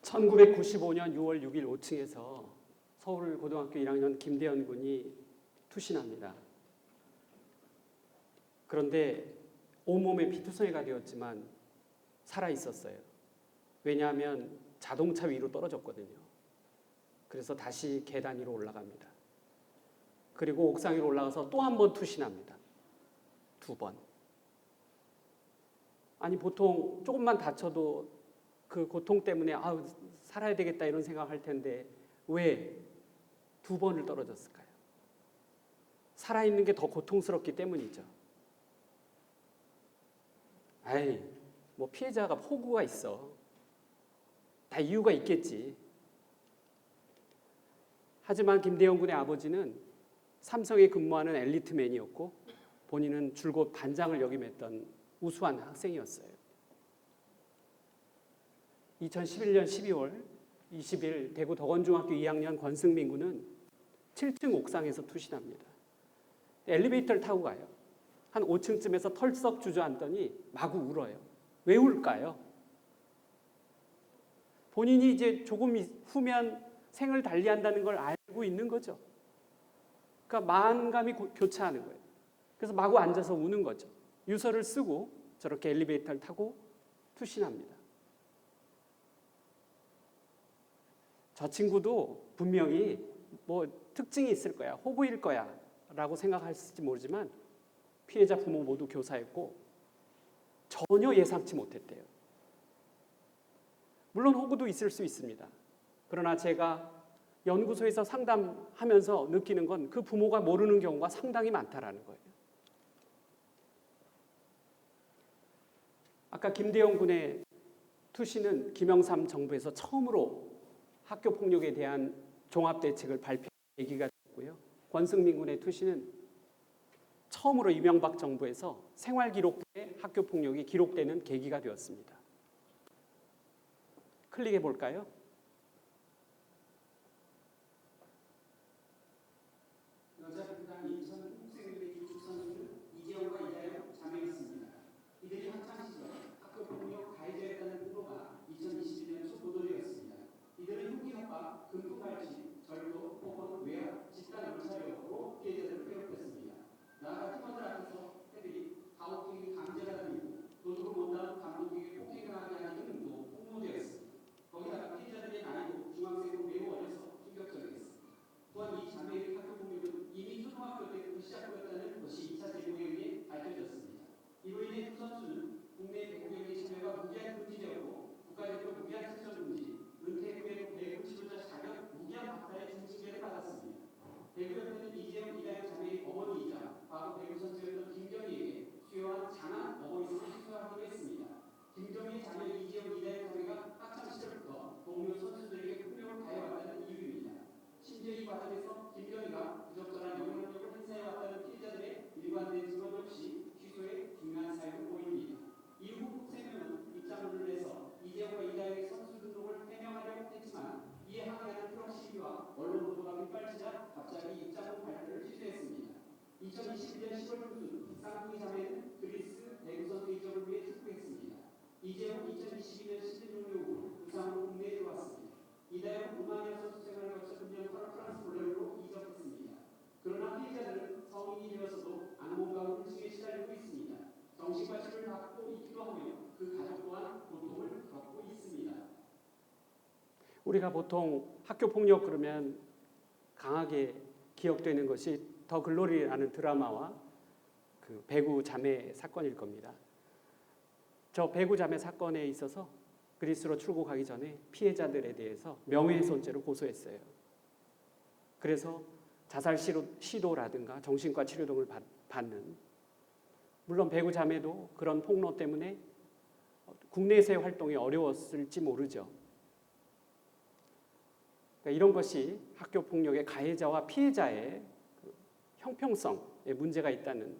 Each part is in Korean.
1995년 6월 6일 5층에서 서울고등학교 1학년 김대현 군이 투신합니다. 그런데 온몸에 피투성이가 되었지만 살아 있었어요. 왜냐하면 자동차 위로 떨어졌거든요. 그래서 다시 계단 위로 올라갑니다. 그리고 옥상 위로 올라가서 또 한 번 투신합니다. 2번. 아니 보통 조금만 다쳐도 그 고통 때문에 살아야 되겠다 이런 생각할 텐데 왜 2번을 떨어졌을까요? 살아있는 게 더 고통스럽기 때문이죠. 뭐 피해자가 호구가 있어. 다 이유가 있겠지. 하지만 김대현 군의 아버지는 삼성에 근무하는 엘리트맨이었고 본인은 줄곧 반장을 역임했던 우수한 학생이었어요. 2011년 12월 20일 대구 덕원중학교 2학년 권승민 군은 7층 옥상에서 투신합니다. 엘리베이터를 타고 가요. 한 5층쯤에서 털썩 주저앉더니 마구 울어요. 왜 울까요? 본인이 이제 조금 후면 생을 달리한다는 걸 알고 있는 거죠. 그러니까 만감이 교차하는 거예요. 그래서 마구 앉아서 우는 거죠. 유서를 쓰고 저렇게 엘리베이터를 타고 투신합니다. 저 친구도 분명히 뭐 특징이 있을 거야, 호구일 거야 라고 생각할지 모르지만 피해자 부모 모두 교사였고 전혀 예상치 못했대요. 물론 호구도 있을 수 있습니다. 그러나 제가 연구소에서 상담하면서 느끼는 건 그 부모가 모르는 경우가 상당히 많다라는 거예요. 아까 김대현 군의 투신은 김영삼 정부에서 처음으로 학교폭력에 대한 종합대책을 발표한 계기가 됐고요. 권승민 군의 투신은 처음으로 이명박 정부에서 생활기록부에 학교폭력이 기록되는 계기가 되었습니다. 클릭해 볼까요? 여자분당 인천 홍생일대 축선수는 이재용과 이다영 자매였습니다. 이들이 학창시절 학교폭력 가해자였다는 보도가 2021년 초 보도되었습니다. 이들은 흉기 협박, 금품 발치, 절도, 폭언, 외압, 집단 얼차려로 피해자들을 괴롭혔습니다. 나아가 팀원들 앞에서 애들이 가혹행위 강제가 다니고 도둑을 못다운 감독에게 폭행을 하게 하는 등도 폭로되었습니다. 거기다가 피해자들의 나이도 중학생으로 매우 어려서 충격적이었습니다. 또한 이 자매의 학교폭력은 이미 초등학교 때부터 시작되었다는 것이 2차 제보에 의해 밝혀졌습니다. 이로 인해 두 선수는 국내 배구 경기 참여가 무기한 금지되었고 국가대표 무기한 출전 금지, 은퇴 후에도 배구 지도자 자격 무기한 박탈의 중징계를 받았습니다. 배구협회는 이재용, 이다영 자매의 어머니이자 과거 배구 선수였던 김경희에게 수여한 장한 어버이스를 취소하기로 했습니다. 김경희의 자녀 이재용, 이다영 자매가 학창시절부터 동료 선수들에게 폭력을 가해왔다는 이유입니다. 심지어 이 과정에서 김경희가 부적절한 영향력을 행사해왔다는 피해자들의 일관된 증언 역시 취소에 중요한 사유를 보입니다. 이후 세명은 입장문을 내서 이재용과 이다영의 선수 등록을 해명하려고 했지만 이에 항의하는 트럭 시위와 언론 보도가 빗발치자 갑자기 입장문 발표를 취소했습니다. 2021년 10월 중순 쌍둥이 자매는 그리스 배구 선수 이적을 위해 출국했습니다. 이재용 2022년 16년 후 부상으로 국내에 들어왔습니다. 이다영 루마니아 선수 생활을 거쳐 금년 8월 프랑스 볼레로로 이적했습니다. 그러나 피해자들은 성인이 되어서도 악몽과 우울증에 시달리고 있습니다. 정신과 치료를 받고 있기도 하며 그 가족 또한 고통을 겪고 있습니다. 우리가 보통 학교폭력 그러면 강하게 기억되는 것이 더 글로리라는 드라마와 그 배구 자매 사건일 겁니다. 저 배구 자매 사건에 있어서 그리스로 출국하기 전에 피해자들에 대해서 명예훼손죄로 고소했어요. 그래서 자살 시도라든가 정신과 치료 등을 받는, 물론 배구 자매도 그런 폭로 때문에 국내에서의 활동이 어려웠을지 모르죠. 그러니까 이런 것이 학교폭력의 가해자와 피해자의 형평성에 문제가 있다는,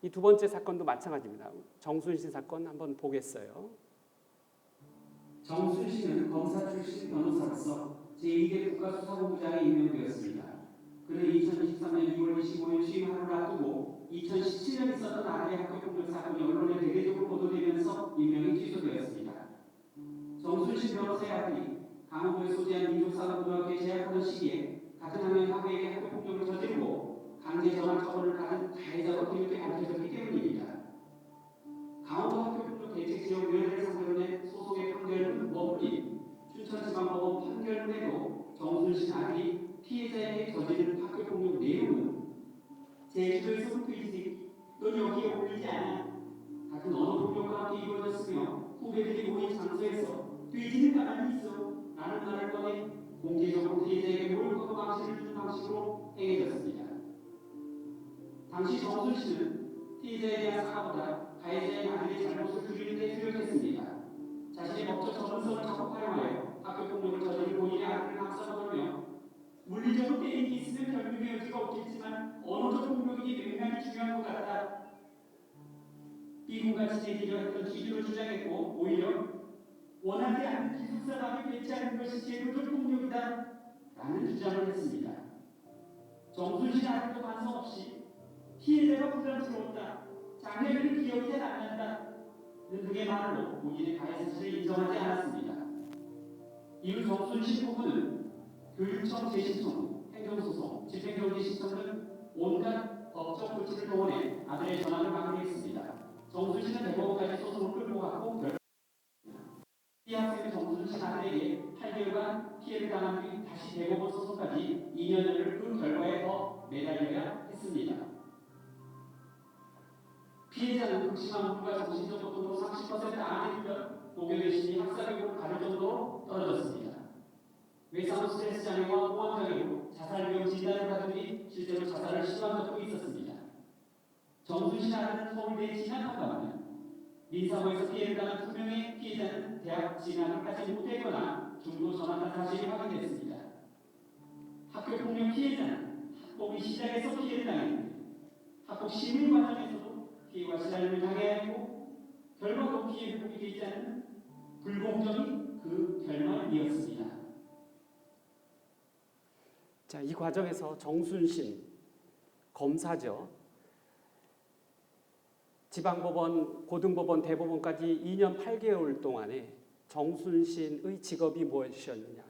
이 두 번째 사건도 마찬가지입니다. 정순신 사건 한번 보겠어요. 정순신은 검사 출신 변호사로서 제2대 국가수사본부장에 임명되었습니다. 그는 2023년 2월 25일 취임 하루를 앞두고 2017년 있었던 아들의 학교폭력 사건이 언론에 대대적으로 보도되면서 임명이 취소되었습니다. 정순신 변호사의 아들이 강원도에 소재한 민족사관고등학교에 재학하던 시기에 같은 학년 학우에게 학교폭력을 저지르고 강제 전학 처분을 받은 가해자로 뒤늦게 밝혀졌기 때문입니다. 강원도 학교폭력 대책지원위원회를 상대로 낸 소송의 판결은 무엇뿐인 춘천지방법원 판결문에도 정순신 아들이 피해자에게 저지른 학교폭력 내용은 제주도에서 흑돼지 넌 여기에 어울리지 않아. 같은 언어폭력과 함께 이루어졌으며 후배들이 모인 장소에서 돼지는 가만히 있어 라는 말을 꺼내 공개적으로 피해자에게 모욕하고 망신을 주는 방식으로 행해졌습니다. 당시 정순신은 피해자에 대한 사과보다 가해자의 아들의 잘못을 줄이는 데 주력했습니다. 자신의 법적 전문성을 적극 활용하여 학교폭력을 저지른 본인의 아들을 감싸버리며 물리적으로 때리는 게 있으면 결국의 여지가 없겠지만 언어적 폭력이 맥락이 중요한 것 같다. 비군같이 제기려 했던 취지로 주장했고 오히려 원하지 않는 기숙사방에 배치하는 것이 제도적 폭력이다 라는 주장을 했습니다. 정순신 아들도 반성 없이 피해자가 부담스러웠다. 장례를 기억이 잘 안 난다. 등의 말로 본인의 가해 사실을 인정하지 않았습니다. 이후 정순신 부부는 교육청 재신청, 행정소송, 집행정지 신청 등 온갖 법적 조치를 동원해 아들의 전학을 마무리했습니다. 정순신은 대법원까지 소송을 끌고 갔고 이 학생은 정순신 아들에게 8개월간 피해를 당한 뒤 다시 대법원 소송까지 2년여를 그 결과에 더 매달려야 했습니다. 피해자는 극심한 우울과 정신적 고통으로 30% 안에 들면 노교대신이 학사교육을 가릴 정도로 떨어졌습니다. 외상 스트레스 장애와 공황 장애로 자살 위험 진단을 받은 뒤 실제로 자살을 시도한 적도 있었습니다. 정순신 아들은 서울대에 진학한다면 민사고에서 피해를 당한 2명의 피해자는 대학 진학을 하지 못했거나 중도 전학한 사실이 확인됐습니다. 학교폭력 피해자는 학폭이 시작해서 피해를 당했는데 학폭 심의 과정에서도 피해와 시달림을 당해야 했고 결과도 피해 회복이 되지 않는 불공정이 그 결말이었습니다. 자, 이 과정에서 정순신 검사죠. 지방법원, 고등법원, 대법원까지 2년 8개월 동안에 정순신의 직업이 무엇이었느냐.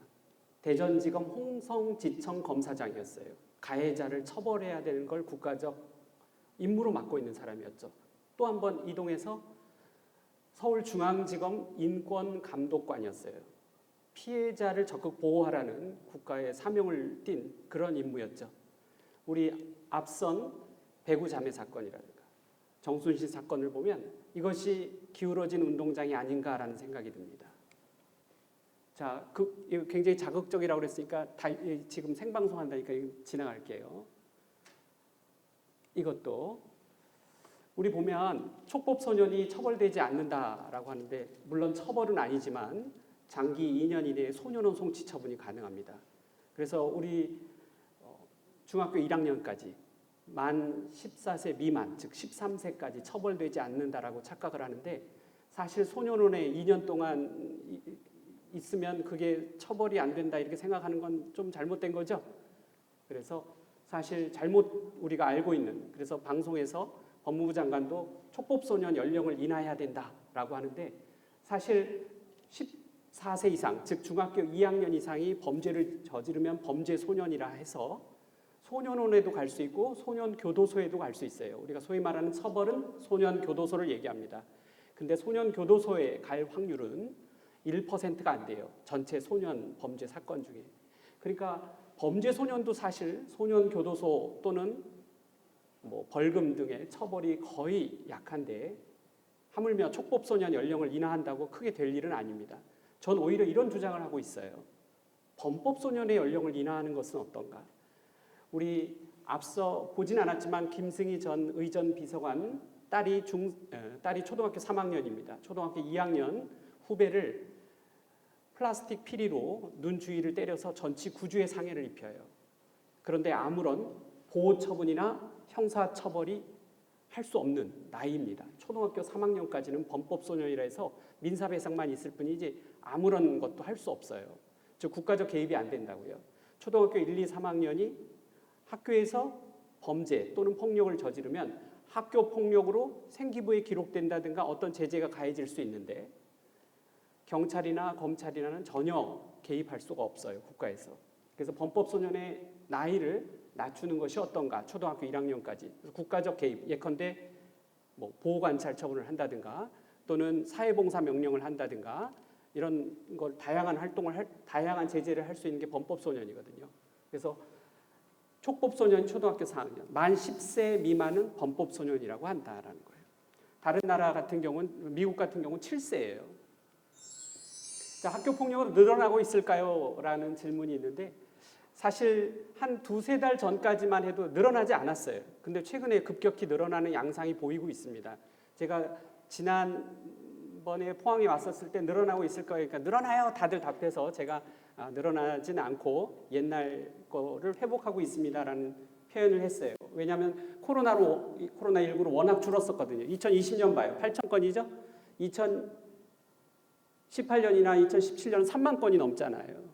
대전지검 홍성지청 검사장이었어요. 가해자를 처벌해야 되는 걸 국가적 임무로 맡고 있는 사람이었죠. 또 한 번 이동해서 서울중앙지검 인권감독관이었어요. 피해자를 적극 보호하라는 국가의 사명을 띤 그런 임무였죠. 우리 앞선 배구자매 사건이라든가 정순신 사건을 보면 이것이 기울어진 운동장이 아닌가라는 생각이 듭니다. 자, 굉장히 자극적이라고 그랬으니까 지금 생방송한다니까 지나갈게요. 이것도 우리 보면 촉법소년이 처벌되지 않는다라고 하는데 물론 처벌은 아니지만 장기 2년 이내에 소년원 송치 처분이 가능합니다. 그래서 우리 중학교 1학년까지 만 14세 미만, 즉 13세까지 처벌되지 않는다라고 착각을 하는데 사실 소년원에 2년 동안 있으면 그게 처벌이 안 된다 이렇게 생각하는 건 좀 잘못된 거죠. 그래서 사실 잘못 우리가 알고 있는, 그래서 방송에서 법무부 장관도 촉법소년 연령을 인하해야 된다라고 하는데 사실 14세 이상, 즉 중학교 2학년 이상이 범죄를 저지르면 범죄 소년이라 해서 소년원에도 갈 수 있고 소년교도소에도 갈 수 있어요. 우리가 소위 말하는 처벌은 소년교도소를 얘기합니다. 근데 소년교도소에 갈 확률은 1%가 안 돼요. 전체 소년 범죄 사건 중에. 그러니까 범죄 소년도 사실 소년교도소 또는 뭐 벌금 등의 처벌이 거의 약한데 하물며 촉법소년 연령을 인하한다고 크게 될 일은 아닙니다. 전 오히려 이런 주장을 하고 있어요. 범법소년의 연령을 인하하는 것은 어떤가? 우리 앞서 보진 않았지만 김승희 전 의전 비서관 딸이 초등학교 3학년입니다. 초등학교 2학년 후배를 플라스틱 피리로 눈 주위를 때려서 전치 9주의 상해를 입혀요. 그런데 아무런 보호 처분이나 형사 처벌이 할 수 없는 나이입니다. 초등학교 3학년까지는 범법소년이라 해서 민사배상만 있을 뿐이지 아무런 것도 할 수 없어요. 즉 국가적 개입이 안 된다고요. 초등학교 1, 2, 3학년이 학교에서 범죄 또는 폭력을 저지르면 학교 폭력으로 생기부에 기록된다든가 어떤 제재가 가해질 수 있는데 경찰이나 검찰이나는 전혀 개입할 수가 없어요, 국가에서. 그래서 범법소년의 나이를 낮추는 것이 어떤가, 초등학교 1학년까지. 국가적 개입, 예컨대 뭐 보호관찰 처분을 한다든가 또는 사회봉사 명령을 한다든가 이런 걸 다양한 활동을 다양한 제재를 할 수 있는 게 범법소년이거든요. 그래서 촉법소년 초등학교 4학년, 만 10세 미만은 범법소년이라고 한다라는 거예요. 다른 나라 같은 경우는 미국 같은 경우는 7세예요. 자, 학교 폭력은 늘어나고 있을까요? 라는 질문이 있는데 사실 한 두세 달 전까지만 해도 늘어나지 않았어요. 근데 최근에 급격히 늘어나는 양상이 보이고 있습니다. 제가 지난번에 포항에 왔었을 때 늘어나고 있을 거예요. 그러니까 늘어나요 다들 답해서 제가 늘어나지는 않고 옛날 거를 회복하고 있습니다라는 표현을 했어요. 왜냐하면 코로나19로 워낙 줄었었거든요. 2020년 봐요. 8천 건이죠. 2018년이나 2017년은 3만 건이 넘잖아요.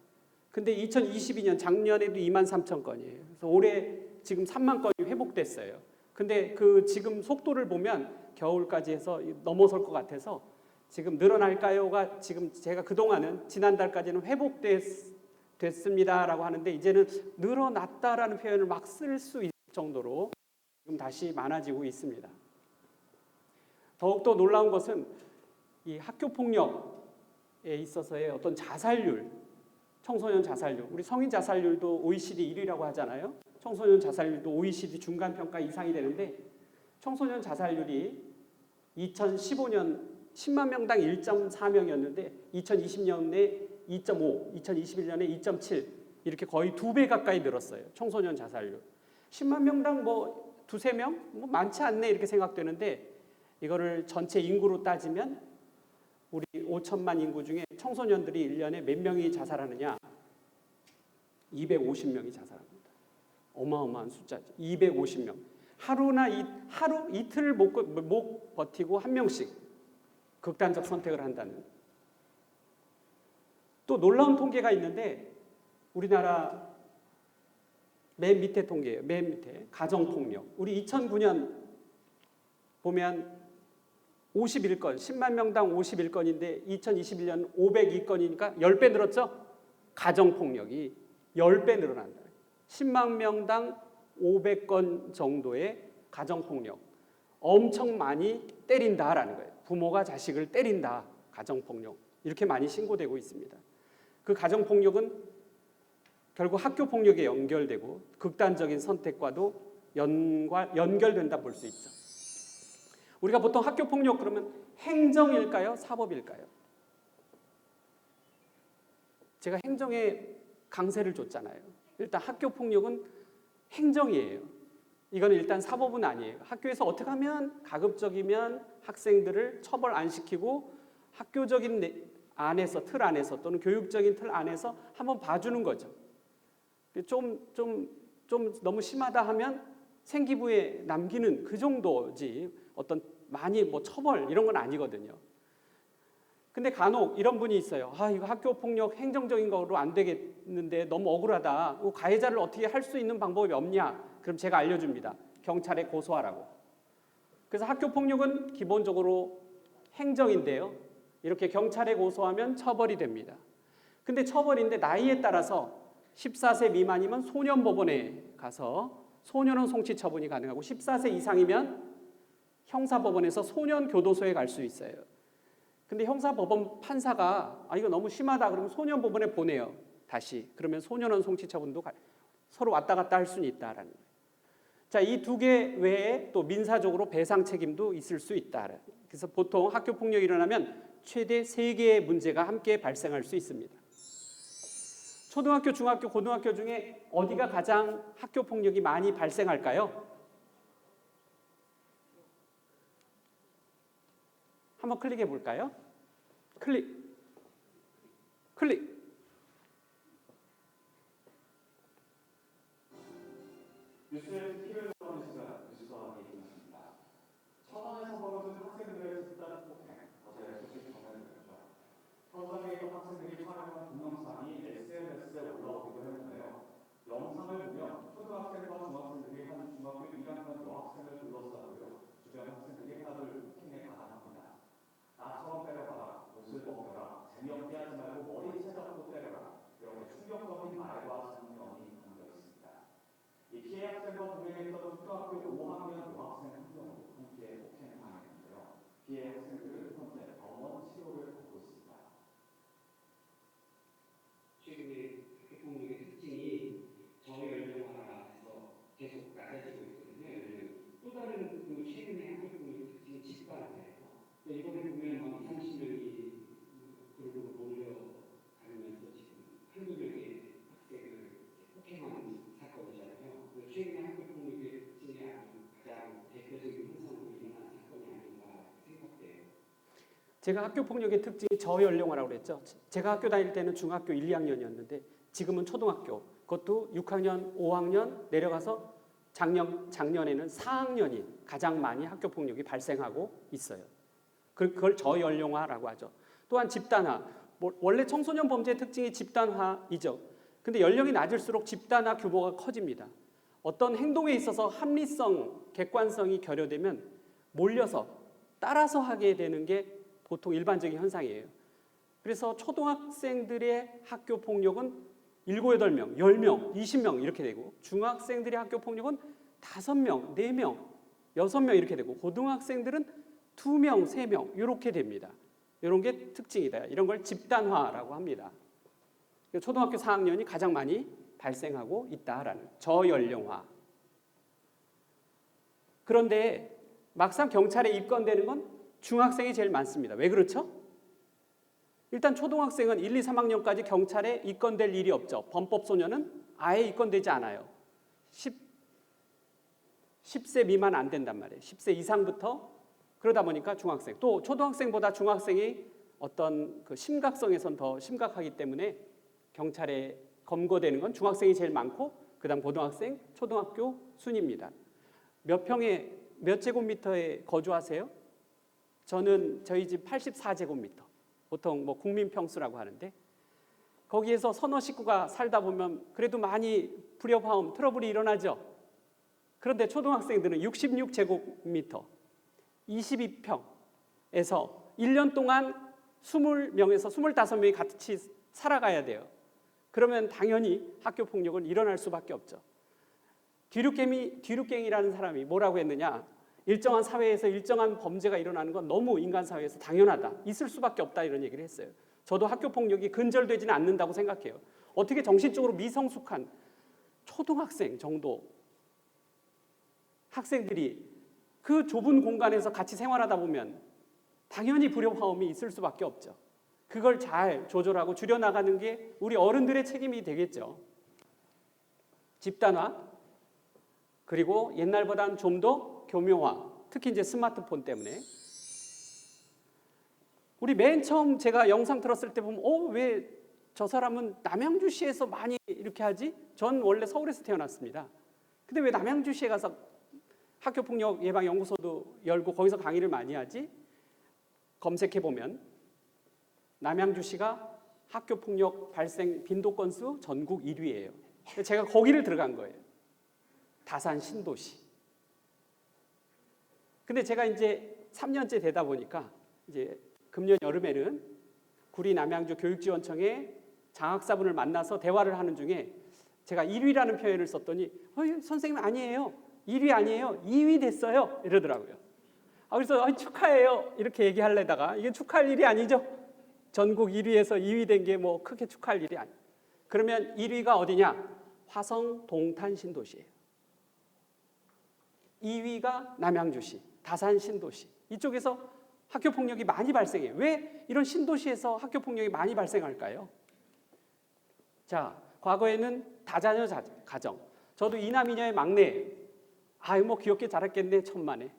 근데 2022년 작년에도 2만 3천 건이에요. 그래서 올해 지금 3만 건이 회복됐어요. 근데 그 지금 속도를 보면 겨울까지 해서 넘어설 것 같아서 지금 늘어날까요가 지금 제가 그동안은 지난달까지는 회복됐습니다라고 하는데 이제는 늘어났다라는 표현을 막 쓸 수 있을 정도로 지금 다시 많아지고 있습니다. 더욱더 놀라운 것은 이 학교 폭력에 있어서의 어떤 자살률, 청소년 자살률, 우리 성인 자살률도 OECD 1위라고 하잖아요. 청소년 자살률도 OECD 중간 평가 이상이 되는데 청소년 자살률이 2015년 10만 명당 1.4명이었는데 2020년에 2.5, 2021년에 2.7 이렇게 거의 2배 가까이 늘었어요. 청소년 자살률. 10만 명당 뭐 두세 명? 뭐 많지 않네 이렇게 생각되는데 이거를 전체 인구로 따지면 우리 5천만 인구 중에 청소년들이 1년에 몇 명이 자살하느냐? 250명이 자살합니다. 어마어마한 숫자죠. 250명. 하루 이틀을 못 버티고 한 명씩 극단적 선택을 한다는. 또 놀라운 통계가 있는데 우리나라 맨 밑에 통계예요. 맨 밑에 가정폭력. 우리 2009년 보면 51건, 10만 명당 51건인데 2021년 502건이니까 10배 늘었죠? 가정폭력이 10배 늘어난다. 10만 명당 500건 정도의 가정폭력. 엄청 많이 때린다라는 거예요. 부모가 자식을 때린다. 가정폭력. 이렇게 많이 신고되고 있습니다. 그 가정폭력은 결국 학교폭력에 연결되고 극단적인 선택과도 연결된다 볼 수 있죠. 우리가 보통 학교폭력 그러면 행정일까요? 사법일까요? 제가 행정에 강세를 줬잖아요. 일단 학교폭력은 행정이에요. 이건 일단 사법은 아니에요. 학교에서 어떻게 하면 가급적이면 학생들을 처벌 안 시키고 학교적인 틀 안에서 또는 교육적인 틀 안에서 한번 봐주는 거죠. 좀 너무 심하다 하면 생기부에 남기는 그 정도지 어떤 많이 뭐 처벌 이런 건 아니거든요. 근데 간혹 이런 분이 있어요. 이거 학교 폭력 행정적인 거로 안 되겠는데 너무 억울하다. 가해자를 어떻게 할 수 있는 방법이 없냐? 그럼 제가 알려줍니다. 경찰에 고소하라고. 그래서 학교 폭력은 기본적으로 행정인데요. 이렇게 경찰에 고소하면 처벌이 됩니다. 근데 처벌인데 나이에 따라서 14세 미만이면 소년법원에 가서 소년원 송치 처분이 가능하고 14세 이상이면 형사법원에서 소년교도소에 갈 수 있어요. 근데 형사법원 판사가 이거 너무 심하다 그러면 소년법원에 보내요. 다시. 그러면 소년원 송치 처분도 서로 왔다 갔다 할 수는 있다라는 거예요. 자, 이 두 개 외에 또 민사적으로 배상 책임도 있을 수 있다. 그래서 보통 학교 폭력이 일어나면 최대 3개의 문제가 함께 발생할 수 있습니다. 초등학교, 중학교, 고등학교 중에 어디가 가장 학교 폭력이 많이 발생할까요? 한번 클릭해 볼까요? 클릭. 뉴스를 TV로 보는 시간 뉴스와 얘기입니다. 천안에서 벌어진 학생들의 집단 폭행, 어제 소식 전해드렸죠. 서울에서 학생들이 촬영한 동영상이 SNS에 올라오기도 했는데요. 영상을 보면 초등학생과 중학생들이 한 중학교 1학년 여학생을 둘러싸고요. 주변 학생들이 하나둘 폭행에 가담합니다. 나처럼 때려봐라, 옷을 벗겨라, 재미없게 하지 말고 머리 채잡고 이번에 보면 막 30명이 그룹으로 몰려다니면서 지금 한두 명의 학생을 폭행한 사건이잖아요. 최근에 학교 폭력의 특징이 아주 가장 대표적인 현상으로 일어난 사건이 아닌가 생각돼요. 제가 학교 폭력의 특징이 저연령화라고 그랬죠. 제가 학교 다닐 때는 중학교 1, 2학년이었는데 지금은 초등학교, 그것도 6학년, 5학년 내려가서 작년에는 4학년이 가장 많이 학교 폭력이 발생하고 있어요. 그걸 저연령화라고 하죠. 또한 집단화, 원래 청소년 범죄의 특징이 집단화이죠. 근데 연령이 낮을수록 집단화 규모가 커집니다. 어떤 행동에 있어서 합리성, 객관성이 결여되면 몰려서 따라서 하게 되는 게 보통 일반적인 현상이에요. 그래서 초등학생들의 학교 폭력은 7, 8명, 10명, 20명 이렇게 되고 중학생들의 학교 폭력은 5명, 4명, 6명 이렇게 되고 고등학생들은 2명, 3명 이렇게 됩니다. 이런 게 특징이다. 이런 걸 집단화라고 합니다. 초등학교 4학년이 가장 많이 발생하고 있다라는 저연령화. 그런데 막상 경찰에 입건되는 건 중학생이 제일 많습니다. 왜 그렇죠? 일단 초등학생은 1, 2, 3학년까지 경찰에 입건될 일이 없죠. 범법소년은 아예 입건되지 않아요. 10세 미만 안 된단 말이에요. 10세 이상부터. 그러다 보니까 중학생, 또 초등학생보다 중학생이 어떤 그 심각성에선 더 심각하기 때문에 경찰에 검거되는 건 중학생이 제일 많고 그다음 고등학생, 초등학교 순입니다. 몇 제곱미터에 거주하세요? 저는 저희 집 84제곱미터. 보통 뭐 국민평수라고 하는데 거기에서 서너 식구가 살다 보면 그래도 많이 불협화음, 트러블이 일어나죠. 그런데 초등학생들은 66제곱미터, 22평에서 1년 동안 20명에서 25명이 같이 살아가야 돼요. 그러면 당연히 학교 폭력은 일어날 수밖에 없죠. 뒤룩갱이라는 사람이 뭐라고 했느냐? 일정한 사회에서 일정한 범죄가 일어나는 건 너무 인간 사회에서 당연하다. 있을 수밖에 없다 이런 얘기를 했어요. 저도 학교 폭력이 근절되지는 않는다고 생각해요. 어떻게 정신적으로 미성숙한 초등학생 정도 학생들이 그 좁은 공간에서 같이 생활하다 보면 당연히 불협화음이 있을 수밖에 없죠. 그걸 잘 조절하고 줄여나가는 게 우리 어른들의 책임이 되겠죠. 집단화, 그리고 옛날보다는 좀 더 교묘화, 특히 이제 스마트폰 때문에. 우리 맨 처음 제가 영상 들었을 때 보면 왜 저 사람은 남양주시에서 많이 이렇게 하지? 전 원래 서울에서 태어났습니다. 근데 왜 남양주시에 가서 학교폭력 예방연구소도 열고 거기서 강의를 많이 하지? 검색해보면 남양주시가 학교폭력 발생 빈도 건수 전국 1위예요. 제가 거기를 들어간 거예요. 다산 신도시. 근데 제가 이제 3년째 되다 보니까 이제 금년 여름에는 구리 남양주 교육지원청에 장학사분을 만나서 대화를 하는 중에 제가 1위라는 표현을 썼더니 선생님 아니에요. 1위 아니에요. 2위 됐어요. 이러더라고요. 그래서 축하해요. 이렇게 얘기하려다가 이게 축하할 일이 아니죠. 전국 1위에서 2위 된 게 뭐 크게 축하할 일이 아니에요. 그러면 1위가 어디냐? 화성 동탄 신도시예요. 2위가 남양주시, 다산 신도시. 이쪽에서 학교 폭력이 많이 발생해요. 왜 이런 신도시에서 학교 폭력이 많이 발생할까요? 자, 과거에는 다자녀 가정. 저도 이남이녀의 막내. 뭐 귀엽게 자랐겠네, 천만에.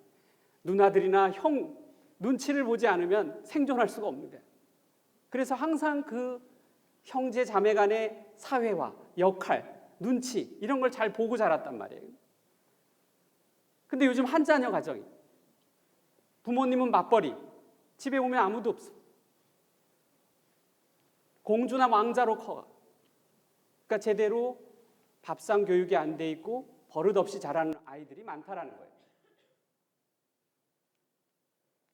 누나들이나 형 눈치를 보지 않으면 생존할 수가 없는 거예요. 그래서 항상 그 형제 자매 간의 사회화, 역할, 눈치 이런 걸 잘 보고 자랐단 말이에요. 근데 요즘 한 자녀 가정이 부모님은 맞벌이, 집에 오면 아무도 없어. 공주나 왕자로 커. 그러니까 제대로 밥상 교육이 안 돼 있고 버릇없이 자라는 아이들이 많다라는 거예요.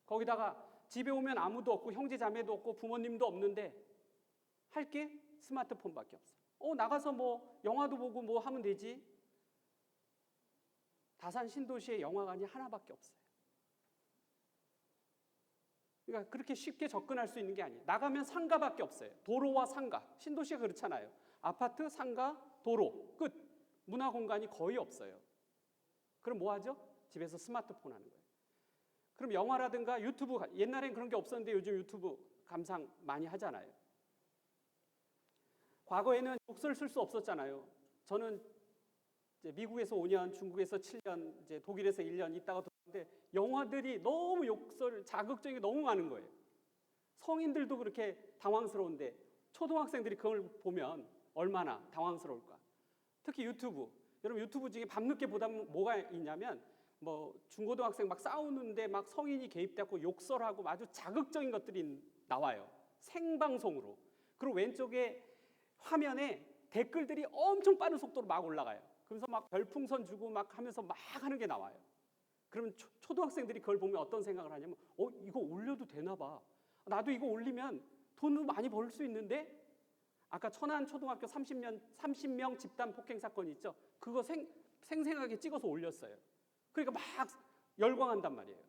거기다가 집에 오면 아무도 없고 형제 자매도 없고 부모님도 없는데 할 게 스마트폰밖에 없어. 나가서 뭐 영화도 보고 뭐 하면 되지. 다산 신도시에 영화관이 하나밖에 없어요. 그러니까 그렇게 쉽게 접근할 수 있는 게 아니에요. 나가면 상가밖에 없어요. 도로와 상가. 신도시가 그렇잖아요. 아파트, 상가, 도로, 끝. 문화 공간이 거의 없어요. 그럼 뭐 하죠? 집에서 스마트폰 하는 거예요. 그럼 영화라든가 유튜브, 옛날엔 그런 게 없었는데 요즘 유튜브 감상 많이 하잖아요. 과거에는 욕설 쓸 수 없었잖아요. 저는 이제 미국에서 5년, 중국에서 7년, 이제 독일에서 1년 있다가 돌아왔는데 영화들이 너무 욕설, 자극적인 게 너무 많은 거예요. 성인들도 그렇게 당황스러운데 초등학생들이 그걸 보면 얼마나 당황스러울까. 특히 유튜브. 여러분 유튜브 중에 밤늦게 보다 보면 뭐가 있냐면 뭐 중고등학생 막 싸우는데 막 성인이 개입되고 욕설하고 아주 자극적인 것들이 나와요. 생방송으로. 그리고 왼쪽에 화면에 댓글들이 엄청 빠른 속도로 막 올라가요. 그래서 막 별풍선 주고 막 하면서 막 하는 게 나와요. 그러면 초등학생들이 그걸 보면 어떤 생각을 하냐면 이거 올려도 되나 봐. 나도 이거 올리면 돈도 많이 벌 수 있는데. 아까 천안 초등학교 30명 집단 폭행 사건이 있죠. 그거 생생하게 찍어서 올렸어요. 그러니까 막 열광한단 말이에요.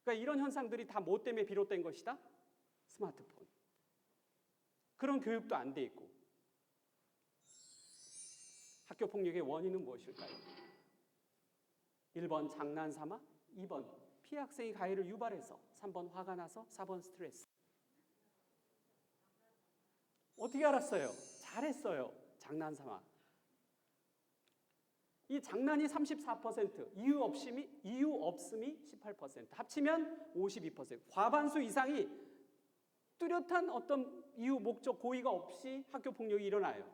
그러니까 이런 현상들이 다 뭐 때문에 비롯된 것이다? 스마트폰. 그런 교육도 안 돼 있고. 학교 폭력의 원인은 무엇일까요? 1번 장난삼아, 2번 피해 학생이 가해를 유발해서, 3번 화가 나서, 4번 스트레스. 어떻게 알았어요? 잘했어요. 장난삼아. 이 장난이 34%, 이유 없음이 18%, 합치면 52%. 과반수 이상이 뚜렷한 어떤 이유, 목적, 고의가 없이 학교 폭력이 일어나요.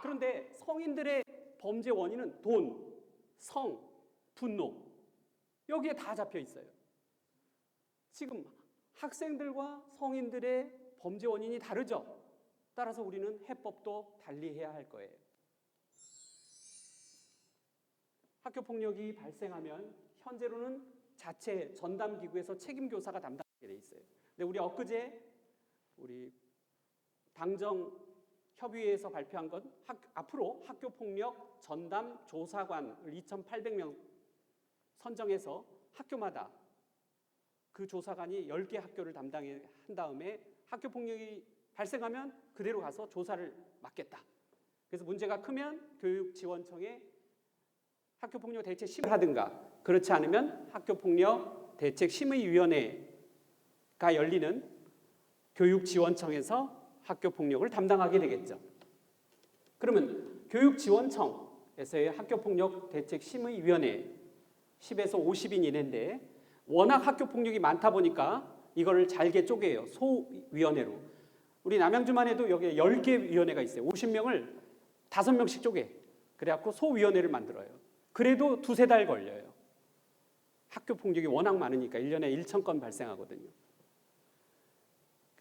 그런데 성인들의 범죄 원인은 돈, 성, 분노. 여기에 다 잡혀 있어요. 지금 학생들과 성인들의 범죄 원인이 다르죠. 따라서 우리는 해법도 달리해야 할 거예요. 학교 폭력이 발생하면 현재로는 자체 전담기구에서 책임교사가 담당하게 돼 있어요. 근데 우리 엊그제 우리 당정협의회에서 발표한 건 앞으로 학교 폭력 전담 조사관을 2,800명 선정해서 학교마다 그 조사관이 10개 학교를 담당한 다음에 학교 폭력이 발생하면 그대로 가서 조사를 맡겠다. 그래서 문제가 크면 교육지원청에 학교폭력 대책 심의를 하든가, 그렇지 않으면 학교폭력 대책 심의위원회가 열리는 교육지원청에서 학교폭력을 담당하게 되겠죠. 그러면 교육지원청에서의 학교폭력 대책 심의위원회 10에서 50인 이내인데 워낙 학교폭력이 많다 보니까 이거를 잘게 쪼개요. 소위원회로. 우리 남양주만 해도 여기에 10개 위원회가 있어요. 50명을 5명씩 쪼개. 그래갖고 소위원회를 만들어요. 그래도 2-3달 걸려요. 학교 폭력이 워낙 많으니까 1년에 1,000건 발생하거든요.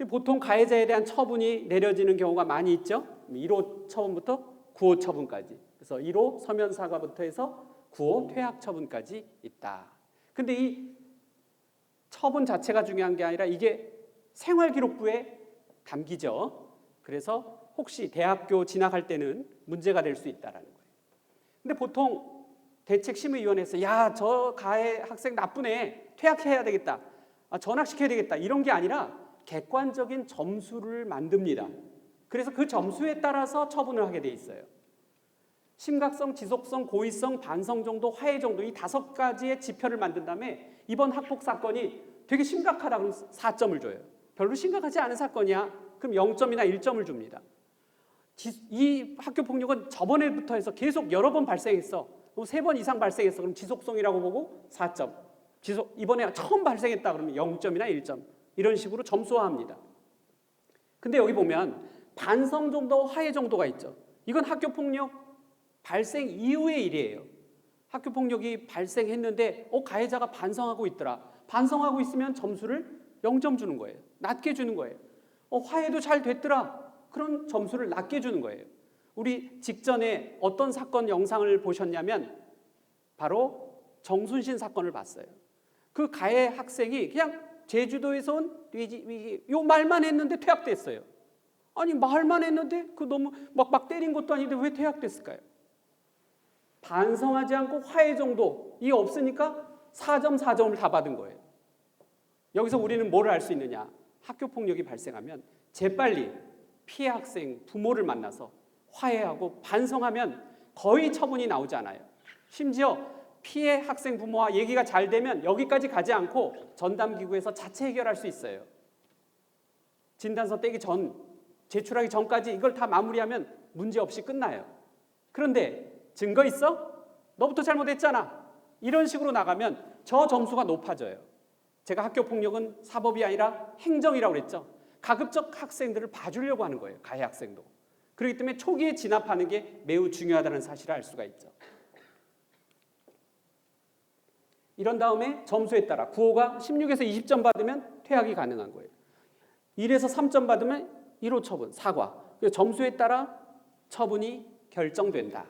보통 가해자에 대한 처분이 내려지는 경우가 많이 있죠. 1호 처분부터 9호 처분까지. 그래서 1호 서면 사과부터 해서 9호 퇴학 처분까지 있다. 근데 이 처분 자체가 중요한 게 아니라 이게 생활기록부에 담기죠. 그래서 혹시 대학교 진학할 때는 문제가 될 수 있다라는 거예요. 근데 보통 대책심의위원회에서 저 가해 학생 나쁘네, 퇴학해야 되겠다, 전학시켜야 되겠다, 이런 게 아니라 객관적인 점수를 만듭니다. 그래서 그 점수에 따라서 처분을 하게 돼 있어요. 심각성, 지속성, 고의성, 반성 정도, 화해 정도, 이 5가지의 지표를 만든 다음에 이번 학폭 사건이 되게 심각하다 그러면 4점을 줘요. 별로 심각하지 않은 사건이야. 그럼 0점이나 1점을 줍니다. 이 학교 폭력은 저번에부터 해서 계속 여러 번 발생했어. 3번 이상 발생했어. 그럼 지속성이라고 보고 4점. 이번에 처음 발생했다 그러면 0점이나 1점. 이런 식으로 점수화합니다. 근데 여기 보면 반성 정도, 화해 정도가 있죠. 이건 학교 폭력 발생 이후의 일이에요. 학교 폭력이 발생했는데 가해자가 반성하고 있더라. 반성하고 있으면 점수를 0점 주는 거예요. 낮게 주는 거예요. 화해도 잘 됐더라. 그런 점수를 낮게 주는 거예요. 우리 직전에 어떤 사건 영상을 보셨냐면 바로 정순신 사건을 봤어요. 그 가해 학생이 그냥 제주도에서 온 요 말만 했는데 퇴학됐어요. 아니 말만 했는데 그 너무 막 때린 것도 아닌데 왜 퇴학됐을까요? 반성하지 않고 화해 정도 이게 없으니까 4점 4점을 다 받은 거예요. 여기서 우리는 뭘 알 수 있느냐? 학교 폭력이 발생하면 재빨리 피해 학생 부모를 만나서 화해하고 반성하면 거의 처분이 나오지 않아요. 심지어 피해 학생 부모와 얘기가 잘 되면 여기까지 가지 않고 전담기구에서 자체 해결할 수 있어요. 진단서 떼기 전, 제출하기 전까지 이걸 다 마무리하면 문제 없이 끝나요. 그런데 증거 있어? 너부터 잘못했잖아. 이런 식으로 나가면 저 점수가 높아져요. 제가 학교폭력은 사법이 아니라 행정이라고 그랬죠. 가급적 학생들을 봐주려고 하는 거예요. 가해 학생도. 그렇기 때문에 초기에 진압하는 게 매우 중요하다는 사실을 알 수가 있죠. 이런 다음에 점수에 따라 구호가 16에서 20점 받으면 퇴학이 가능한 거예요. 1에서 3점 받으면 1호 처분, 사과. 점수에 따라 처분이 결정된다.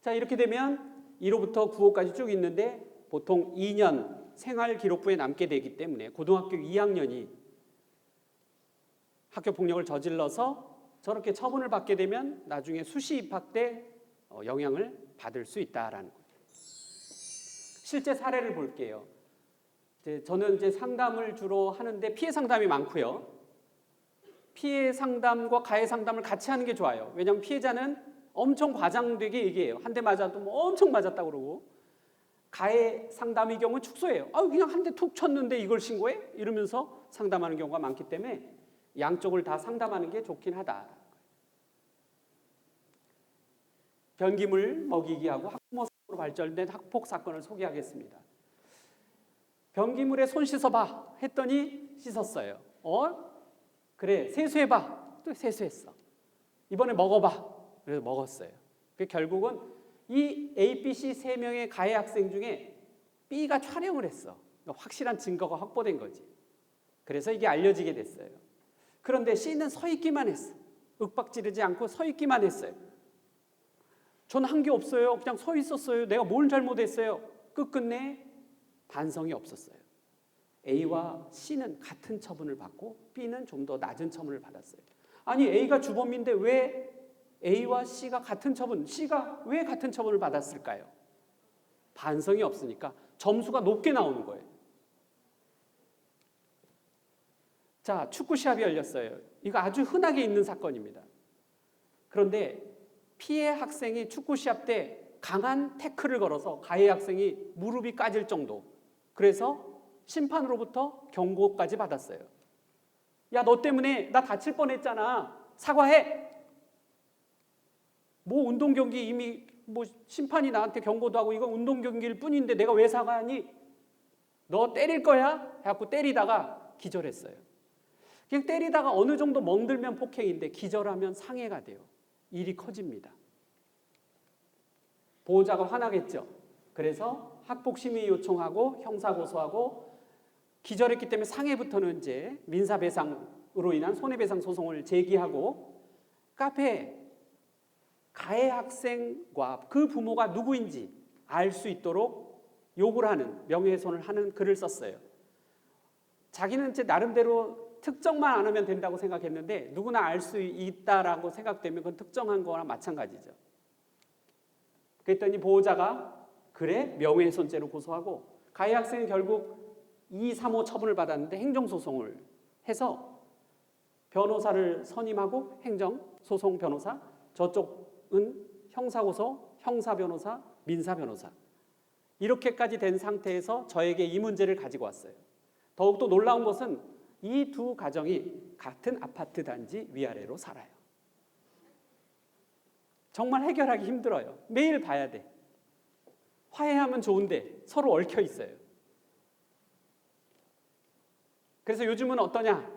자, 이렇게 되면 1호부터 9호까지 쭉 있는데 보통 2년 생활기록부에 남게 되기 때문에 고등학교 2학년이 학교폭력을 저질러서 저렇게 처분을 받게 되면 나중에 수시 입학 때 영향을 받을 수 있다라는 거죠. 실제 사례를 볼게요. 저는 상담을 주로 하는데 피해 상담이 많고요. 피해 상담과 가해 상담을 같이 하는 게 좋아요. 왜냐하면 피해자는 엄청 과장되게 얘기해요. 한 대 맞아도 뭐 엄청 맞았다고 그러고, 가해 상담의 경우는 축소해요. 그냥 한 대 툭 쳤는데 이걸 신고해? 이러면서 상담하는 경우가 많기 때문에 양쪽을 다 상담하는 게 좋긴 하다. 변기물 먹이기 하고 학부모로 발전된 학폭 사건을 소개하겠습니다. 변기물에 손 씻어봐 했더니 씻었어요. 그래 세수해봐. 또 세수했어. 이번에 먹어봐. 그래서 먹었어요. 결국은 이 A, B, C 3명의 가해 학생 중에 B가 촬영을 했어. 확실한 증거가 확보된 거지. 그래서 이게 알려지게 됐어요. 그런데 C는 서 있기만 했어. 윽박지르지 않고 서 있기만 했어요. 전 한 게 없어요. 그냥 서 있었어요. 내가 뭘 잘못했어요. 끝끝내 반성이 없었어요. A와 C는 같은 처분을 받고 B는 좀 더 낮은 처분을 받았어요. 아니 A가 주범인데 왜 A와 C가 같은 처분, C가 왜 같은 처분을 받았을까요? 반성이 없으니까 점수가 높게 나오는 거예요. 자, 축구 시합이 열렸어요. 이거 아주 흔하게 있는 사건입니다. 그런데 피해 학생이 축구 시합 때 강한 태클을 걸어서 가해 학생이 무릎이 까질 정도. 그래서 심판으로부터 경고까지 받았어요. 야, 너 때문에 나 다칠 뻔했잖아. 사과해. 뭐 운동 경기 이미 뭐 심판이 나한테 경고도 하고 이건 운동 경기일 뿐인데 내가 왜 사과하니? 너 때릴 거야? 해갖고 때리다가 기절했어요. 그냥 때리다가 어느 정도 멍들면 폭행인데 기절하면 상해가 돼요. 일이 커집니다. 보호자가 화나겠죠. 그래서 학폭심의 요청하고 형사고소하고 기절했기 때문에 상해부터는 이제 민사배상으로 인한 손해배상 소송을 제기하고 카페에 가해 학생과 그 부모가 누구인지 알 수 있도록 요구를 하는, 명예훼손을 하는 글을 썼어요. 자기는 이제 나름대로 특정만 안 하면 된다고 생각했는데 누구나 알 수 있다라고 생각되면 그건 특정한 거나 마찬가지죠. 그랬더니 보호자가 그래? 명예훼손죄로 고소하고 가해 학생은 결국 2, 3호 처분을 받았는데 행정소송을 해서 변호사를 선임하고 행정소송 변호사, 저쪽은 형사고소, 형사변호사, 민사변호사 이렇게까지 된 상태에서 저에게 이 문제를 가지고 왔어요. 더욱더 놀라운 것은 이 두 가정이 같은 아파트 단지 위아래로 살아요. 정말 해결하기 힘들어요. 매일 봐야 돼. 화해하면 좋은데 서로 얽혀 있어요. 그래서 요즘은 어떠냐?